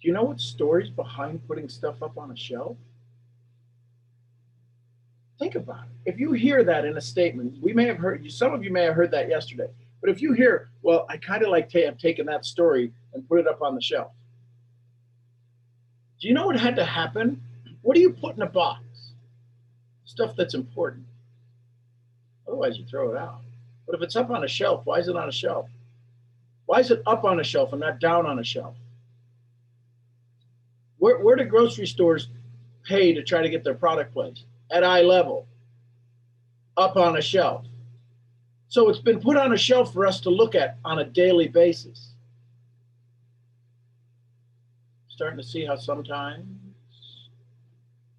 you know what stories behind putting stuff up on a shelf? Think about it. If you hear that in a statement, we may have heard, some of you may have heard that yesterday, but if you hear, well, I kind of like have taken that story and put it up on the shelf. Do you know what had to happen? What do you put in a box? Stuff that's important. Otherwise, you throw it out. But if it's up on a shelf, why is it on a shelf? Why is it up on a shelf and not down on a shelf? Where do grocery stores pay to try to get their product placed? At eye level, up on a shelf. So it's been put on a shelf for us to look at on a daily basis. Starting to see how sometimes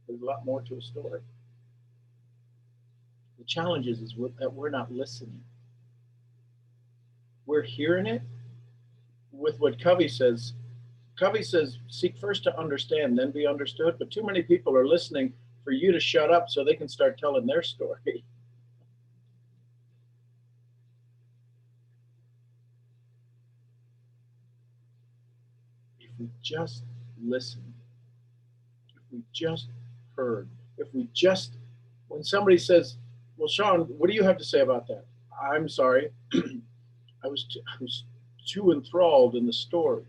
there's a lot more to a story. The challenge is that we're not listening. We're hearing it with what Covey says. Covey says, seek first to understand, then be understood. But too many people are listening for you to shut up so they can start telling their story. If we just listened, if we just heard, if we just, when somebody says, well, Sean, what do you have to say about that? I'm sorry. I was too enthralled in the story.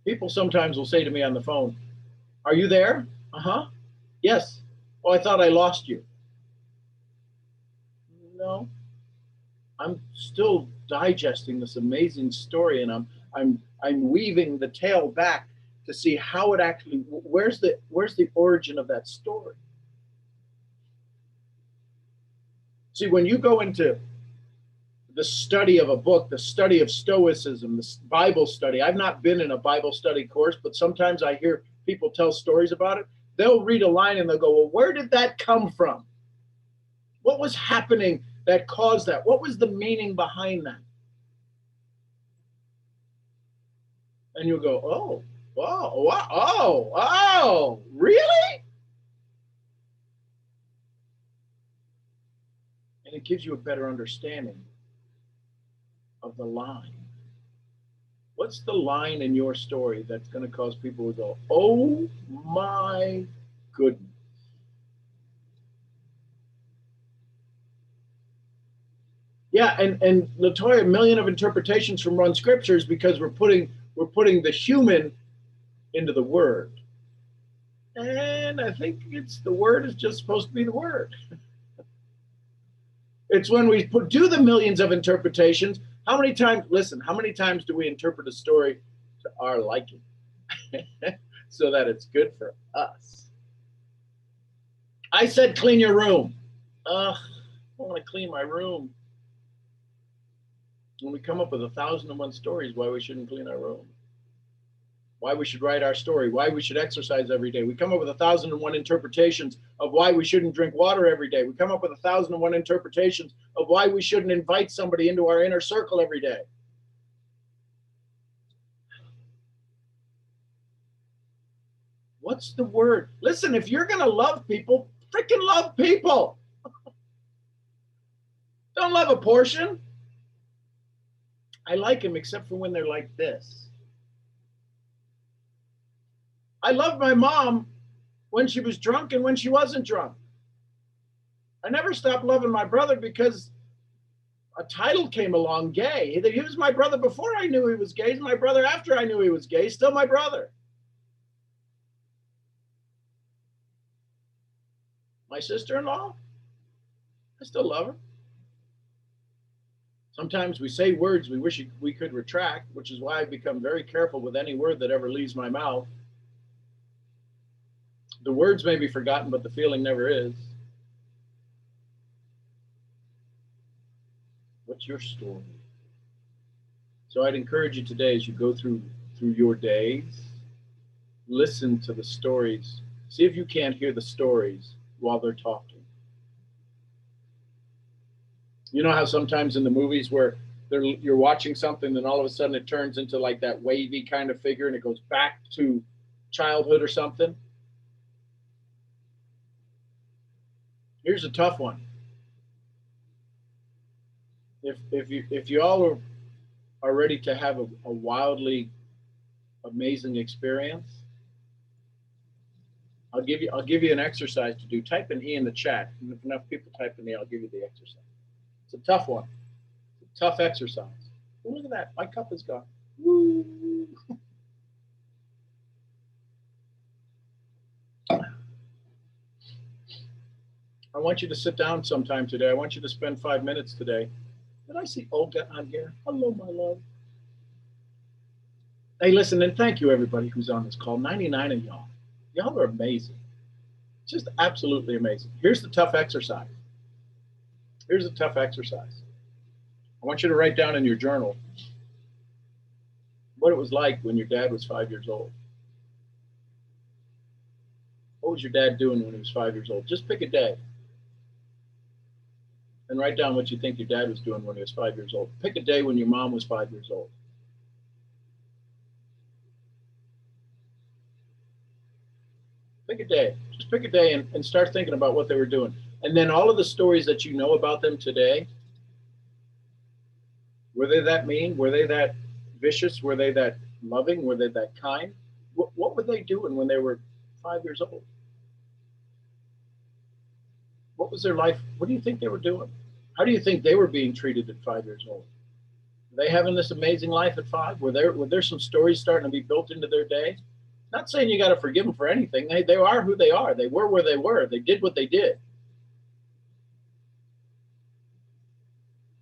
People sometimes will say to me on the phone, are you there? Uh-huh. Yes. Oh, I thought I lost you. No. I'm still digesting this amazing story, and I'm weaving the tale back to see how it actually, where's the origin of that story? See, when you go into the study of a book, the study of Stoicism, the Bible study. I've not been in a Bible study course, but sometimes I hear people tell stories about it. They'll read a line and they'll go, well, where did that come from? What was happening that caused that? What was the meaning behind that? And you'll go, oh, wow, oh, really? And it gives you a better understanding of the line. What's the line in your story that's going to cause people to go, oh my goodness? Yeah, and Latoya, a million of interpretations from Run Scriptures because we're putting the human into the word. And I think it's the word is just supposed to be the word. It's when we do the millions of interpretations. How many times do we interpret a story to our liking so that it's good for us? I said clean your room. Ugh, I want to clean my room. When we come up with 1,001 stories why we shouldn't clean our room, why we should write our story, why we should exercise every day. We come up with 1,001 interpretations of why we shouldn't drink water every day. We come up with 1,001 interpretations of why we shouldn't invite somebody into our inner circle every day. What's the word? Listen, if you're going to love people, freaking love people. Don't love a portion. I like them except for when they're like this. I loved my mom when she was drunk and when she wasn't drunk. I never stopped loving my brother because a title came along, gay. He was my brother before I knew he was gay. He's my brother after I knew he was gay. Still my brother. My sister-in-law, I still love her. Sometimes we say words we wish we could retract, which is why I've become very careful with any word that ever leaves my mouth. The words may be forgotten, but the feeling never is. What's your story? So I'd encourage you today as you go through your days, listen to the stories. See if you can't hear the stories while they're talking. You know how sometimes in the movies where you're watching something and all of a sudden it turns into like that wavy kind of figure and it goes back to childhood or something? Here's a tough one. If you all are ready to have a wildly amazing experience, I'll give you an exercise to do. Type an E in the chat, and if enough people type an E, I'll give you the exercise. It's a tough one. It's a tough exercise. Oh, look at that. My cup is gone. Woo. I want you to sit down sometime today. I want you to spend 5 minutes today. Did I see Olga on here? Hello, my love. Hey, listen, and thank you, everybody who's on this call. 99 of y'all. Y'all are amazing. Just absolutely amazing. Here's the tough exercise. Here's a tough exercise. I want you to write down in your journal what it was like when your dad was 5 years old. What was your dad doing when he was 5 years old? Just pick a day. And write down what you think your dad was doing when he was 5 years old. Pick a day when your mom was 5 years old. Pick a day. Just pick a day and start thinking about what they were doing. And then all of the stories that you know about them today, were they that mean? Were they that vicious? Were they that loving? Were they that kind? What were they doing when they were 5 years old? What was their life? What do you think they were doing? How do you think they were being treated at 5 years old? Were they having this amazing life at 5? Were there some stories starting to be built into their day? Not saying you got to forgive them for anything. They are who they are. They were where they were. They did what they did.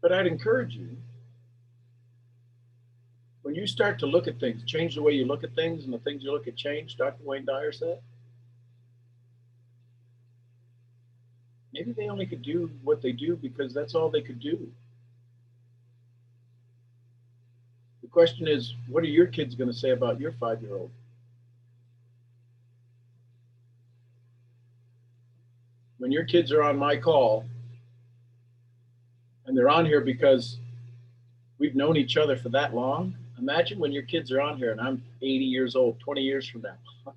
But I'd encourage you, when you start to look at things, change the way you look at things, and the things you look at change, Dr. Wayne Dyer said, maybe they only could do what they do because that's all they could do. The question is, what are your kids going to say about your 5-year-old? When your kids are on my call, and they're on here because we've known each other for that long, imagine when your kids are on here and I'm 80 years old, 20 years from now.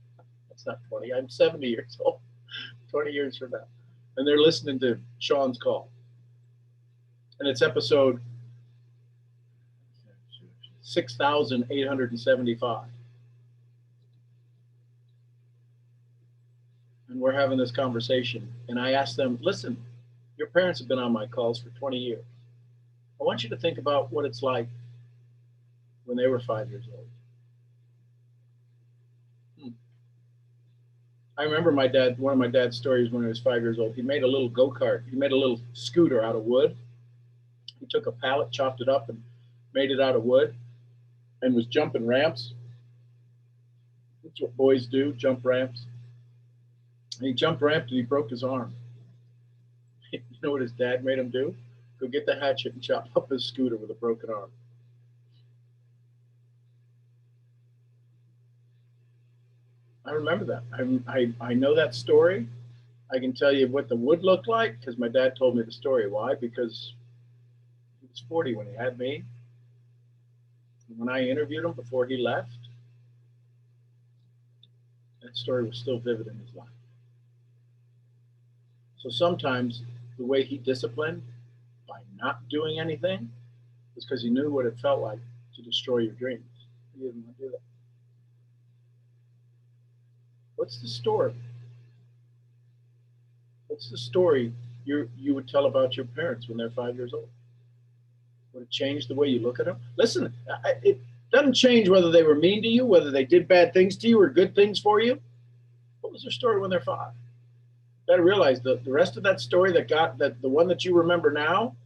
That's not 20, I'm 70 years old, 20 years from now. And they're listening to Sean's call. And it's episode 6,875. And we're having this conversation. And I asked them, listen, your parents have been on my calls for 20 years. I want you to think about what it's like when they were 5 years old. I remember my dad, one of my dad's stories when he was 5 years old, he made a little go-kart. He made a little scooter out of wood. He took a pallet, chopped it up, and made it out of wood and was jumping ramps. That's what boys do, jump ramps. And he jumped ramp and he broke his arm. You know what his dad made him do? Go get the hatchet and chop up his scooter with a broken arm. I remember that. I know that story. I can tell you what the wood looked like because my dad told me the story. Why? Because he was 40 when he had me. When I interviewed him before he left, that story was still vivid in his life. So sometimes the way he disciplined by not doing anything is because he knew what it felt like to destroy your dreams. He didn't want to do that. What's the story? What's the story you would tell about your parents when they're 5 years old? Would it change the way you look at them? Listen, it doesn't change whether they were mean to you, whether they did bad things to you or good things for you. What was their story when they're 5? You got to realize the rest of that story the one that you remember now,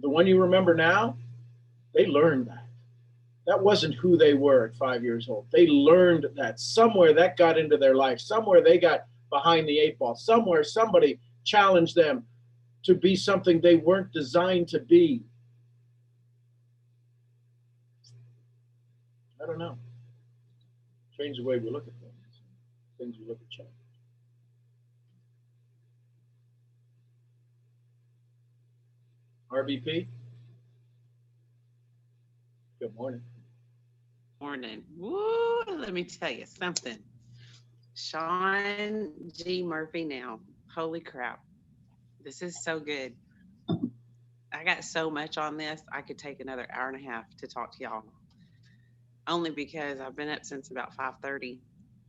the one you remember now, they learned that. That wasn't who they were at 5 years old. They learned that somewhere that got into their life. Somewhere they got behind the 8 ball. Somewhere somebody challenged them to be something they weren't designed to be. I don't know. Change the way we look at things. Things we look at change. RVP? Good morning. Morning. Woo, let me tell you something. Sean G. Murphy now. Holy crap. This is so good. I got so much on this. I could take another hour and a half to talk to y'all. Only because I've been up since about 5:30.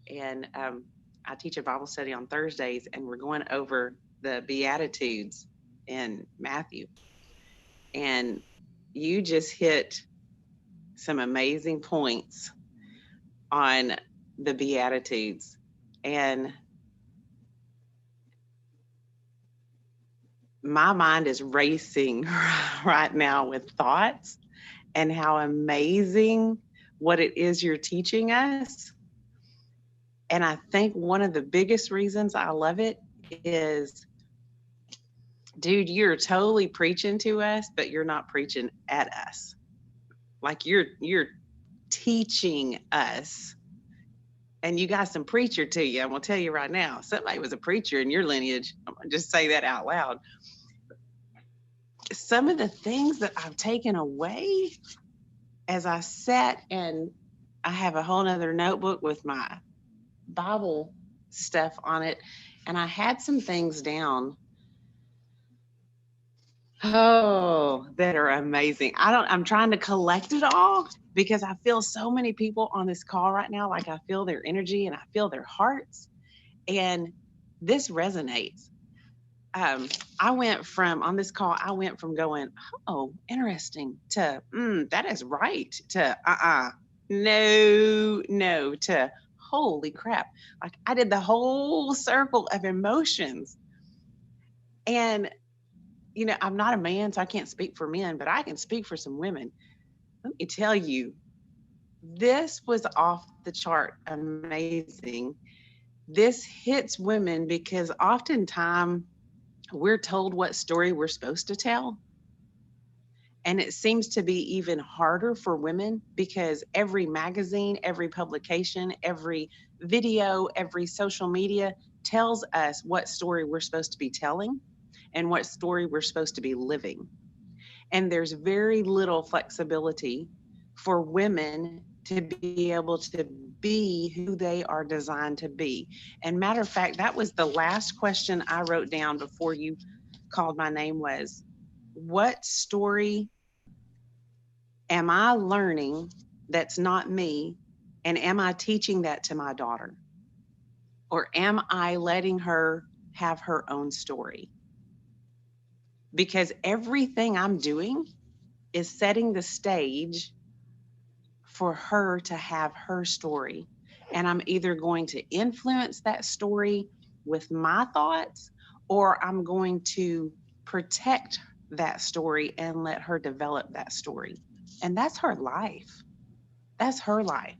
And I teach a Bible study on Thursdays, and we're going over the Beatitudes in Matthew. And you just hit some amazing points on the Beatitudes. And my mind is racing right now with thoughts and how amazing what it is you're teaching us. And I think one of the biggest reasons I love it is, dude, you're totally preaching to us, but you're not preaching at us. Like you're teaching us. And you got some preacher to you. I'm going to tell you right now, somebody was a preacher in your lineage. I'm going to just say that out loud. Some of the things that I've taken away as I sat, and I have a whole nother notebook with my Bible stuff on it. And I had some things down. Oh, that are amazing. I'm trying to collect it all because I feel so many people on this call right now. Like I feel their energy and I feel their hearts, and this resonates. I went from on this call, I went from going, oh, interesting to, that is right to, no, to holy crap. Like I did the whole circle of emotions. And you know, I'm not a man, so I can't speak for men, but I can speak for some women. Let me tell you, this was off the chart amazing. This hits women because oftentimes we're told what story we're supposed to tell. And it seems to be even harder for women because every magazine, every publication, every video, every social media tells us what story we're supposed to be telling and what story we're supposed to be living. And there's very little flexibility for women to be able to be who they are designed to be. And matter of fact, that was the last question I wrote down before you called my name was, what story am I learning that's not me? And am I teaching that to my daughter? Or am I letting her have her own story? Because everything I'm doing is setting the stage for her to have her story. And I'm either going to influence that story with my thoughts, or I'm going to protect that story and let her develop that story. And that's her life. That's her life.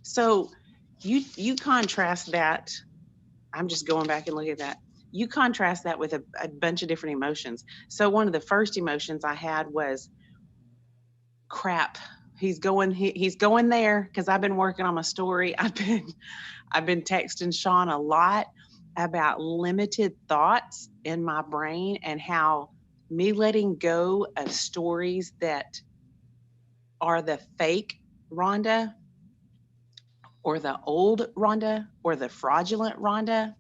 So you contrast that. I'm just going back and looking at that. You contrast that with a bunch of different emotions. So one of the first emotions I had was, crap. He's going there, because I've been working on my story. I've been texting Sean a lot about limited thoughts in my brain, and how me letting go of stories that are the fake Rhonda, or the old Rhonda, or the fraudulent Rhonda.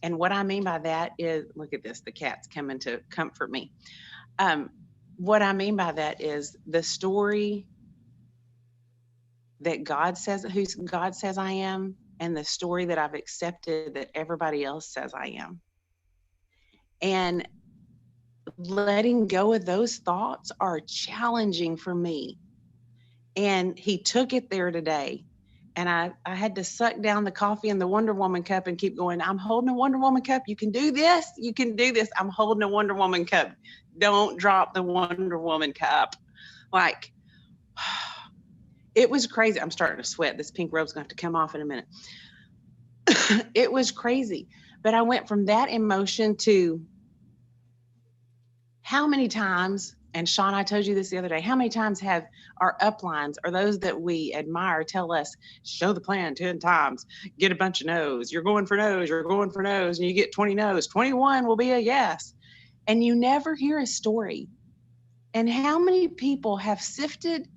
And what I mean by that is, look at this, the cat's coming to comfort me. What I mean by that is the story that God says, who God says I am, and the story that I've accepted that everybody else says I am. And letting go of those thoughts are challenging for me. And he took it there today. And I had to suck down the coffee in the Wonder Woman cup and keep going, I'm holding a Wonder Woman cup. You can do this. You can do this. I'm holding a Wonder Woman cup. Don't drop the Wonder Woman cup. Like, it was crazy. I'm starting to sweat. This pink robe's going to have to come off in a minute. It was crazy. But I went from that emotion to, how many times, and Sean, I told you this the other day, how many times have our uplines, or those that we admire, tell us, show the plan 10 times, get a bunch of no's, you're going for no's, and you get 20 no's, 21 will be a yes. And you never hear a story. And how many people have sifted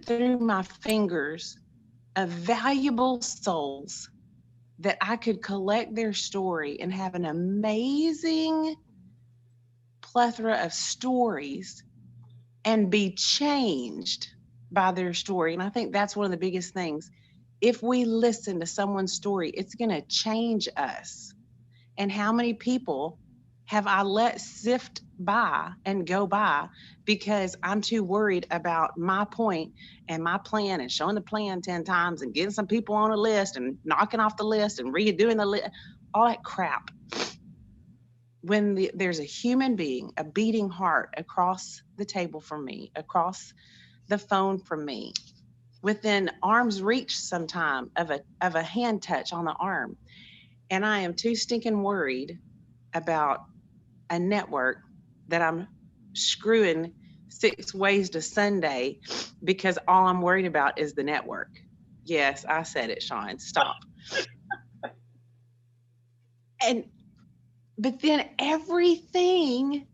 through my fingers of valuable souls that I could collect their story and have an amazing plethora of stories and be changed by their story. And I think that's one of the biggest things. If we listen to someone's story, it's going to change us. And how many people have I let sift by and go by because I'm too worried about my point and my plan, and showing the plan 10 times and getting some people on a list and knocking off the list and redoing the list, all that crap. When there's a human being, a beating heart across the table from me, across the phone from me, within arm's reach sometime of a hand touch on the arm, and I am too stinking worried about a network that I'm screwing 6 ways to Sunday because all I'm worried about is the network. Yes, I said it, Sean. Stop. But then everything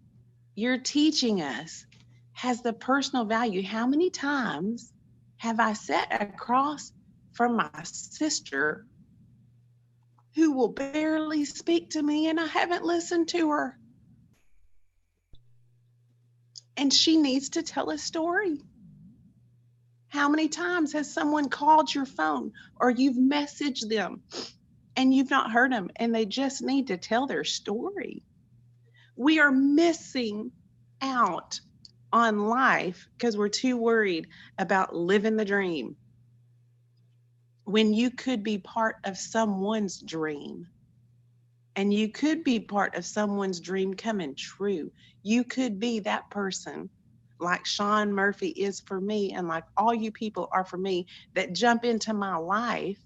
you're teaching us has the personal value. How many times have I sat across from my sister who will barely speak to me and I haven't listened to her? And she needs to tell a story. How many times has someone called your phone or you've messaged them and you've not heard them and they just need to tell their story? We are missing out on life because we're too worried about living the dream, when you could be part of someone's dream. And you could be part of someone's dream coming true. You could be that person, like Sean Murphy is for me, and like all you people are for me, that jump into my life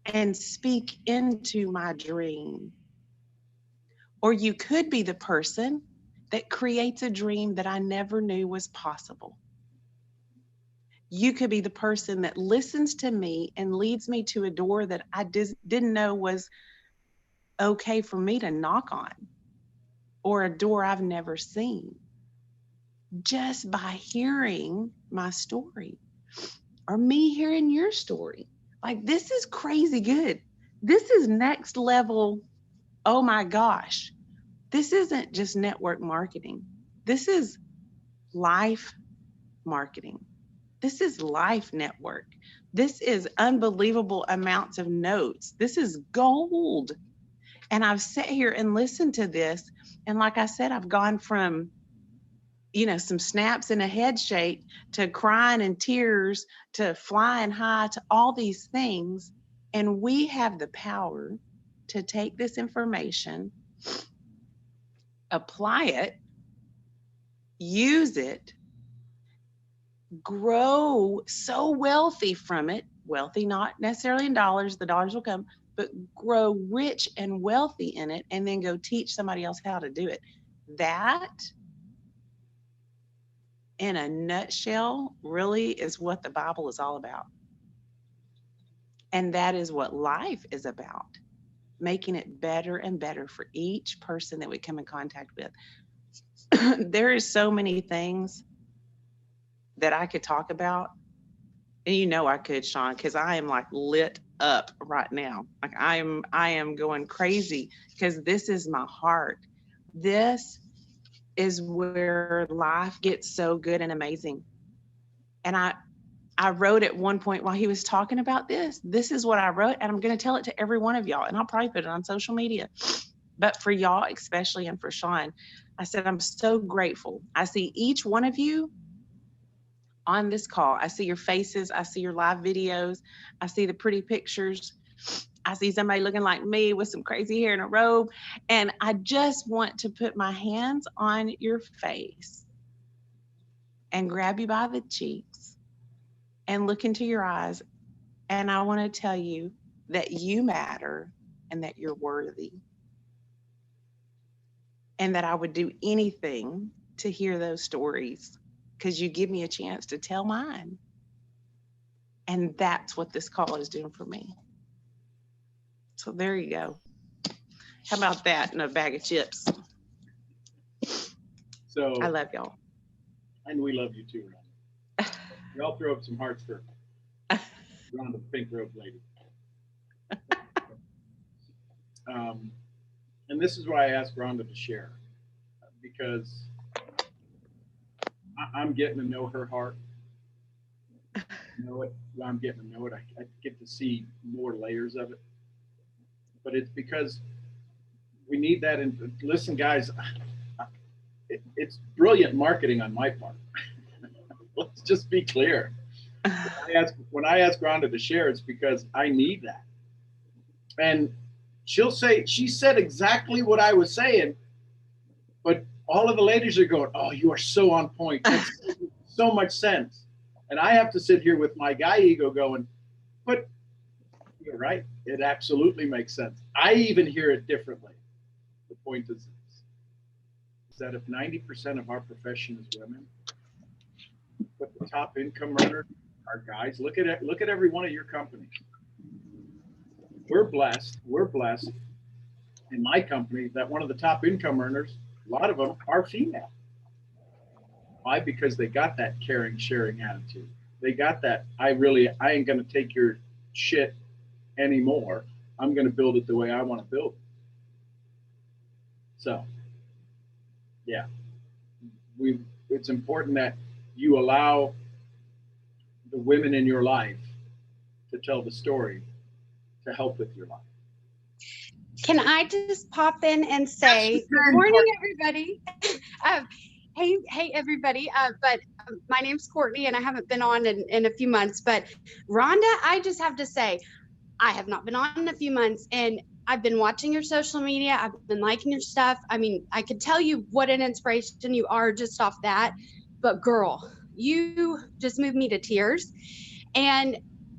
and speak into my dream. Or you could be the person that creates a dream that I never knew was possible. You could be the person that listens to me and leads me to a door that I didn't know was okay for me to knock on, or a door I've never seen, just by hearing my story, or me hearing your story. Like, this is crazy good. This is next level oh my gosh, this isn't just network marketing. This is life marketing. This is life network. This is unbelievable amounts of notes. This is gold. And I've sat here and listened to this. And like I said, I've gone from, some snaps and a head shake to crying and tears to flying high to all these things. And we have the power to take this information, apply it, use it, grow so wealthy from it, wealthy not necessarily in dollars, the dollars will come, but grow rich and wealthy in it, and then go teach somebody else how to do it. That, in a nutshell, really is what the Bible is all about. And that is what life is about, making it better and better for each person that we come in contact with. There is so many things that I could talk about. And I could, Sean, because I am like lit up right now. Like I am going crazy because this is my heart. This is where life gets so good and amazing. And I wrote at one point while he was talking about this is what I wrote, and I'm going to tell it to every one of y'all, and I'll probably put it on social media. But for y'all, especially, and for Sean, I said, I'm so grateful. I see each one of you on this call. I see your faces. I see your live videos. I see the pretty pictures. I see somebody looking like me with some crazy hair and a robe. And I just want to put my hands on your face and grab you by the cheeks and look into your eyes. And I want to tell you that you matter and that you're worthy. And that I would do anything to hear those stories, because you give me a chance to tell mine. And that's what this call is doing for me. So there you go. How about that in a bag of chips? So I love y'all. And we love you too, Ron. We all throw up some hearts for Ron, the pink robe lady. And this is why I asked Rhonda to share, because I'm getting to know her heart. Know it. I'm getting to know it. I get to see more layers of it. But it's because we need that. And listen, guys, it's brilliant marketing on my part. Let's just be clear. When I ask Rhonda to share, it's because I need that. And she said exactly what I was saying, but all of the ladies are going, oh, you are so on point. That's so much sense. And I have to sit here with my guy ego going, but you're right. It absolutely makes sense. I even hear it differently. The point is that if 90% of our profession is women, but the top income earners are guys, look at every one of your companies. We're blessed in my company that one of the top income earners, a lot of them are female. Why? Because they got that caring, sharing attitude. They got that, I ain't going to take your shit anymore. I'm going to build it the way I want to build it. So, yeah, it's important that you allow the women in your life to tell the story to help with your life. Can I just pop in and say, good morning, everybody. Hey, everybody. But my name's Courtney, and I haven't been on in a few months. But Rhonda, I just have to say, I have not been on in a few months, and I've been watching your social media. I've been liking your stuff. I mean, I could tell you what an inspiration you are just off that. But girl, you just moved me to tears. And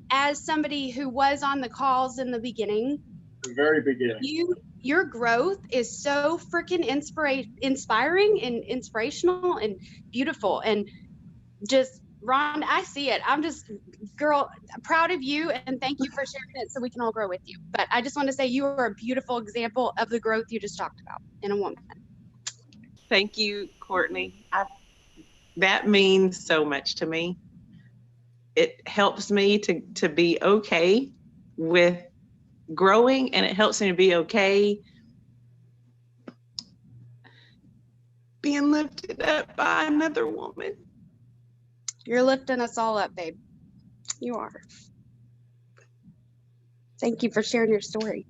as somebody who was on the calls in the beginning, the very beginning, your growth is so freaking inspiring and inspirational and beautiful. And just, Ron, I see it. I'm just, girl, proud of you, and thank you for sharing it so we can all grow with you. But I just want to say you are a beautiful example of the growth you just talked about in a woman. Thank you, Courtney. That means so much to me. It helps me to be okay with growing, and it helps me to be okay being lifted up by another woman. You're lifting us all up, babe. You are. Thank you for sharing your story.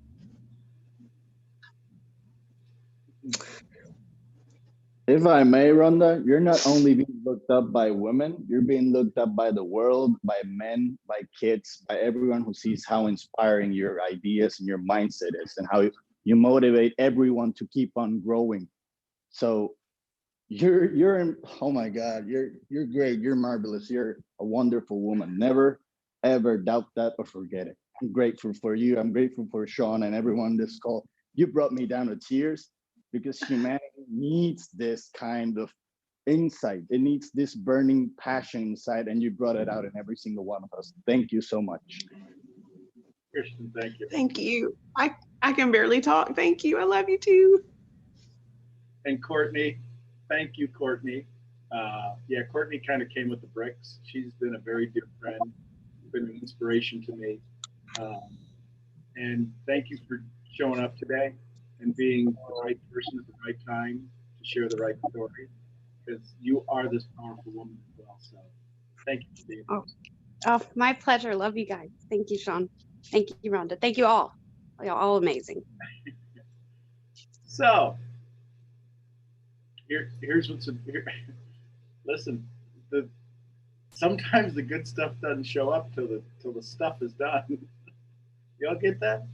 If I may, Rhonda, you're not only being looked up by women, you're being looked up by the world, by men, by kids, by everyone who sees how inspiring your ideas and your mindset is and how you motivate everyone to keep on growing. So you're in, oh my God, you're great, you're marvelous, you're a wonderful woman. Never ever doubt that or forget it. I'm grateful for you. I'm grateful for Sean and everyone on this call. You brought me down to tears because humanity needs this kind of insight. It needs this burning passion inside, and you brought it out in every single one of us. Thank you so much. Kirsten, thank you. Thank you. I can barely talk. Thank you. I love you too. And Courtney, thank you, Courtney. Yeah, Courtney kind of came with the bricks. She's been a very dear friend, been an inspiration to me. And thank you for showing up today and being the right person at the right time to share the right story, because you are this powerful woman as well. So thank you for being here. Oh, my pleasure. Love you guys. Thank you, Sean. Thank you, Rhonda. Thank you all. You're all amazing. So here's what's here. Listen, sometimes the good stuff doesn't show up till the stuff is done. Y'all get that?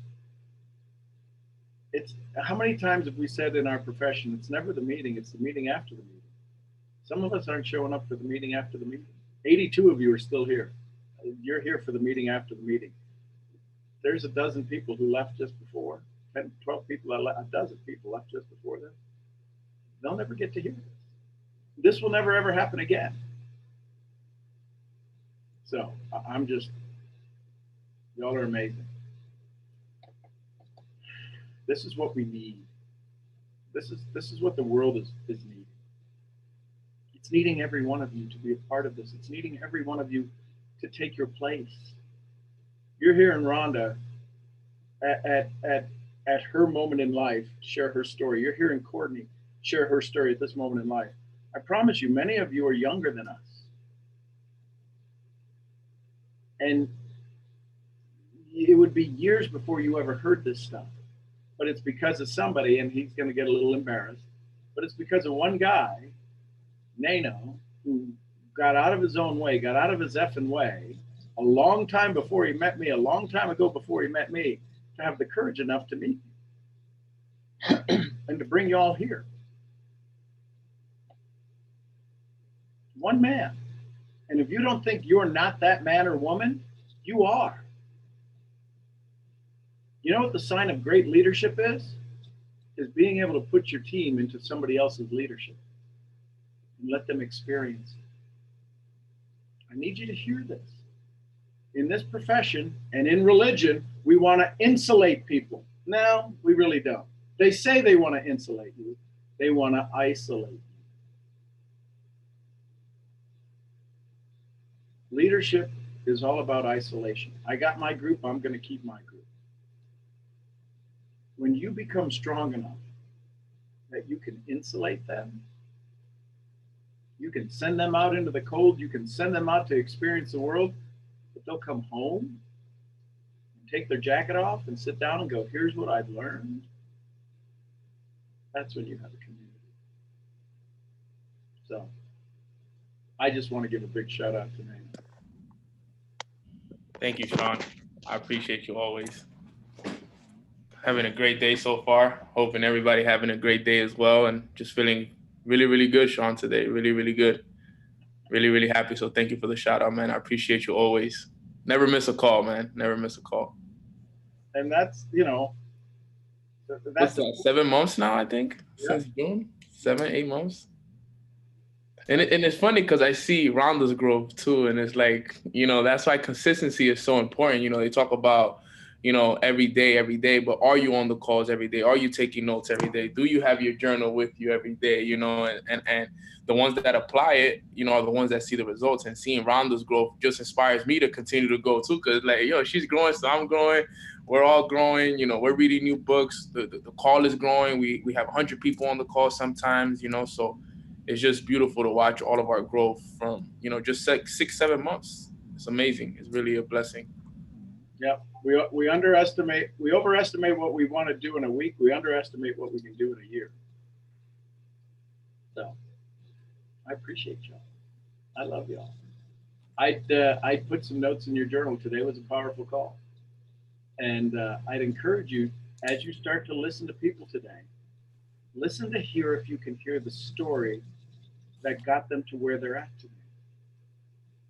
It's how many times have we said in our profession, it's never the meeting, it's the meeting after the meeting. Some of us aren't showing up for the meeting after the meeting. 82 of you are still here. You're here for the meeting after the meeting. There's a dozen people who left just before, 10, 12 people, a dozen people left just before this. They'll never get to hear this. This will never ever happen again. So I'm just, y'all are amazing. This is what we need. This is what the world is needing. It's needing every one of you to be a part of this. It's needing every one of you to take your place. You're here in Rhonda at her moment in life, share her story. You're hearing Courtney share her story at this moment in life. I promise you, many of you are younger than us. And it would be years before you ever heard this stuff. But it's because of somebody, and he's going to get a little embarrassed, but it's because of one guy, Nano, who got out of his own way, got out of his effing way, a long time before he met me, a long time ago before he met me, to have the courage enough to meet me and to bring you all here. One man. And if you don't think you're not that man or woman, you are. You know what the sign of great leadership is? Is being able to put your team into somebody else's leadership and let them experience it. I need you to hear this. In this profession and in religion, we want to insulate people. No, we really don't. They say they want to insulate you. They want to isolate you. Leadership is all about isolation. I got my group, I'm going to keep my group. When you become strong enough that you can insulate them, you can send them out into the cold, you can send them out to experience the world, but they'll come home and take their jacket off and sit down and go, here's what I've learned. That's when you have a community. So I just want to give a big shout out to Nana. Thank you, Sean. I appreciate you always. Having a great day so far. Hoping everybody having a great day as well, and just feeling really, really good, Sean, today. Really, really good. Really, really happy. So thank you for the shout out, man. I appreciate you always. Never miss a call, man. Never miss a call. And that's, you know, What's that, 7 months now, I think, Yeah. since June? 7, 8 months. And it's funny because I see Rhonda's growth too. And it's like, you know, that's why consistency is so important. You know, they talk about, you know, every day, but are you on the calls every day? Are you taking notes every day? Do you have your journal with you every day? You know, and the ones that apply it, you know, are the ones that see the results. And seeing Rhonda's growth just inspires me to continue to go too. Cause like, yo, she's growing, so I'm growing. We're all growing. You know, we're reading new books. The call is growing. We have 100 people on the call sometimes, you know, so it's just beautiful to watch all of our growth from, you know, just 6-7 months. It's amazing. It's really a blessing. Yeah, we overestimate what we want to do in a week. We underestimate what we can do in a year. So I appreciate y'all. I love y'all. I'd put some notes in your journal. Today was a powerful call. And I'd encourage you, as you start to listen to people today, listen to hear if you can hear the story that got them to where they're at today.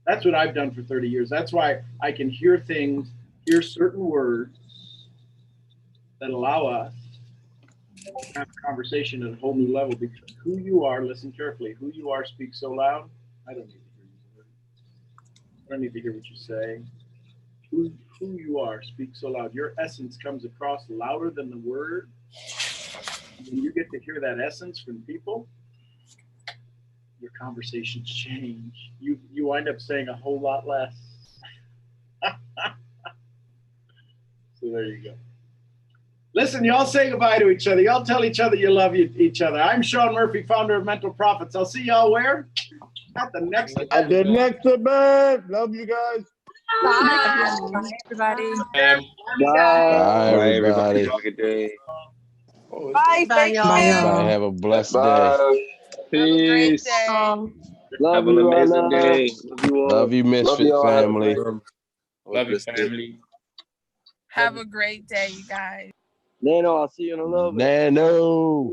That's what I've done for 30 years. That's why I can hear things, hear certain words that allow us to have a conversation at a whole new level, because who you are, listen carefully, who you are speaks so loud, I don't need to hear your words. I don't need to hear what you say. Who you are speaks so loud. Your essence comes across louder than the word. When you get to hear that essence from people, your conversations change. You wind up saying a whole lot less. So there you go. Listen, y'all say goodbye to each other. Y'all tell each other you love each other. I'm Sean Murphy, founder of Mental Profits. I'll see y'all where? At the next event. At the next event. Love you guys. Bye, everybody. Bye, everybody. Have a good day. Bye, Bye, thank y'all. you. Everybody have a blessed day. Bye. Have a great Peace. day. Love Have an you, amazing Anna. day. Love you all. Love you, Misfit y'all. Have a family. great- Love you, family. Have a great day, you guys. Nano, I'll see you in a little bit. Nano.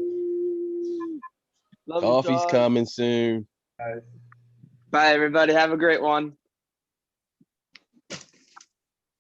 Love you, Coffee's Sean. coming soon. Bye, everybody. Have a great one.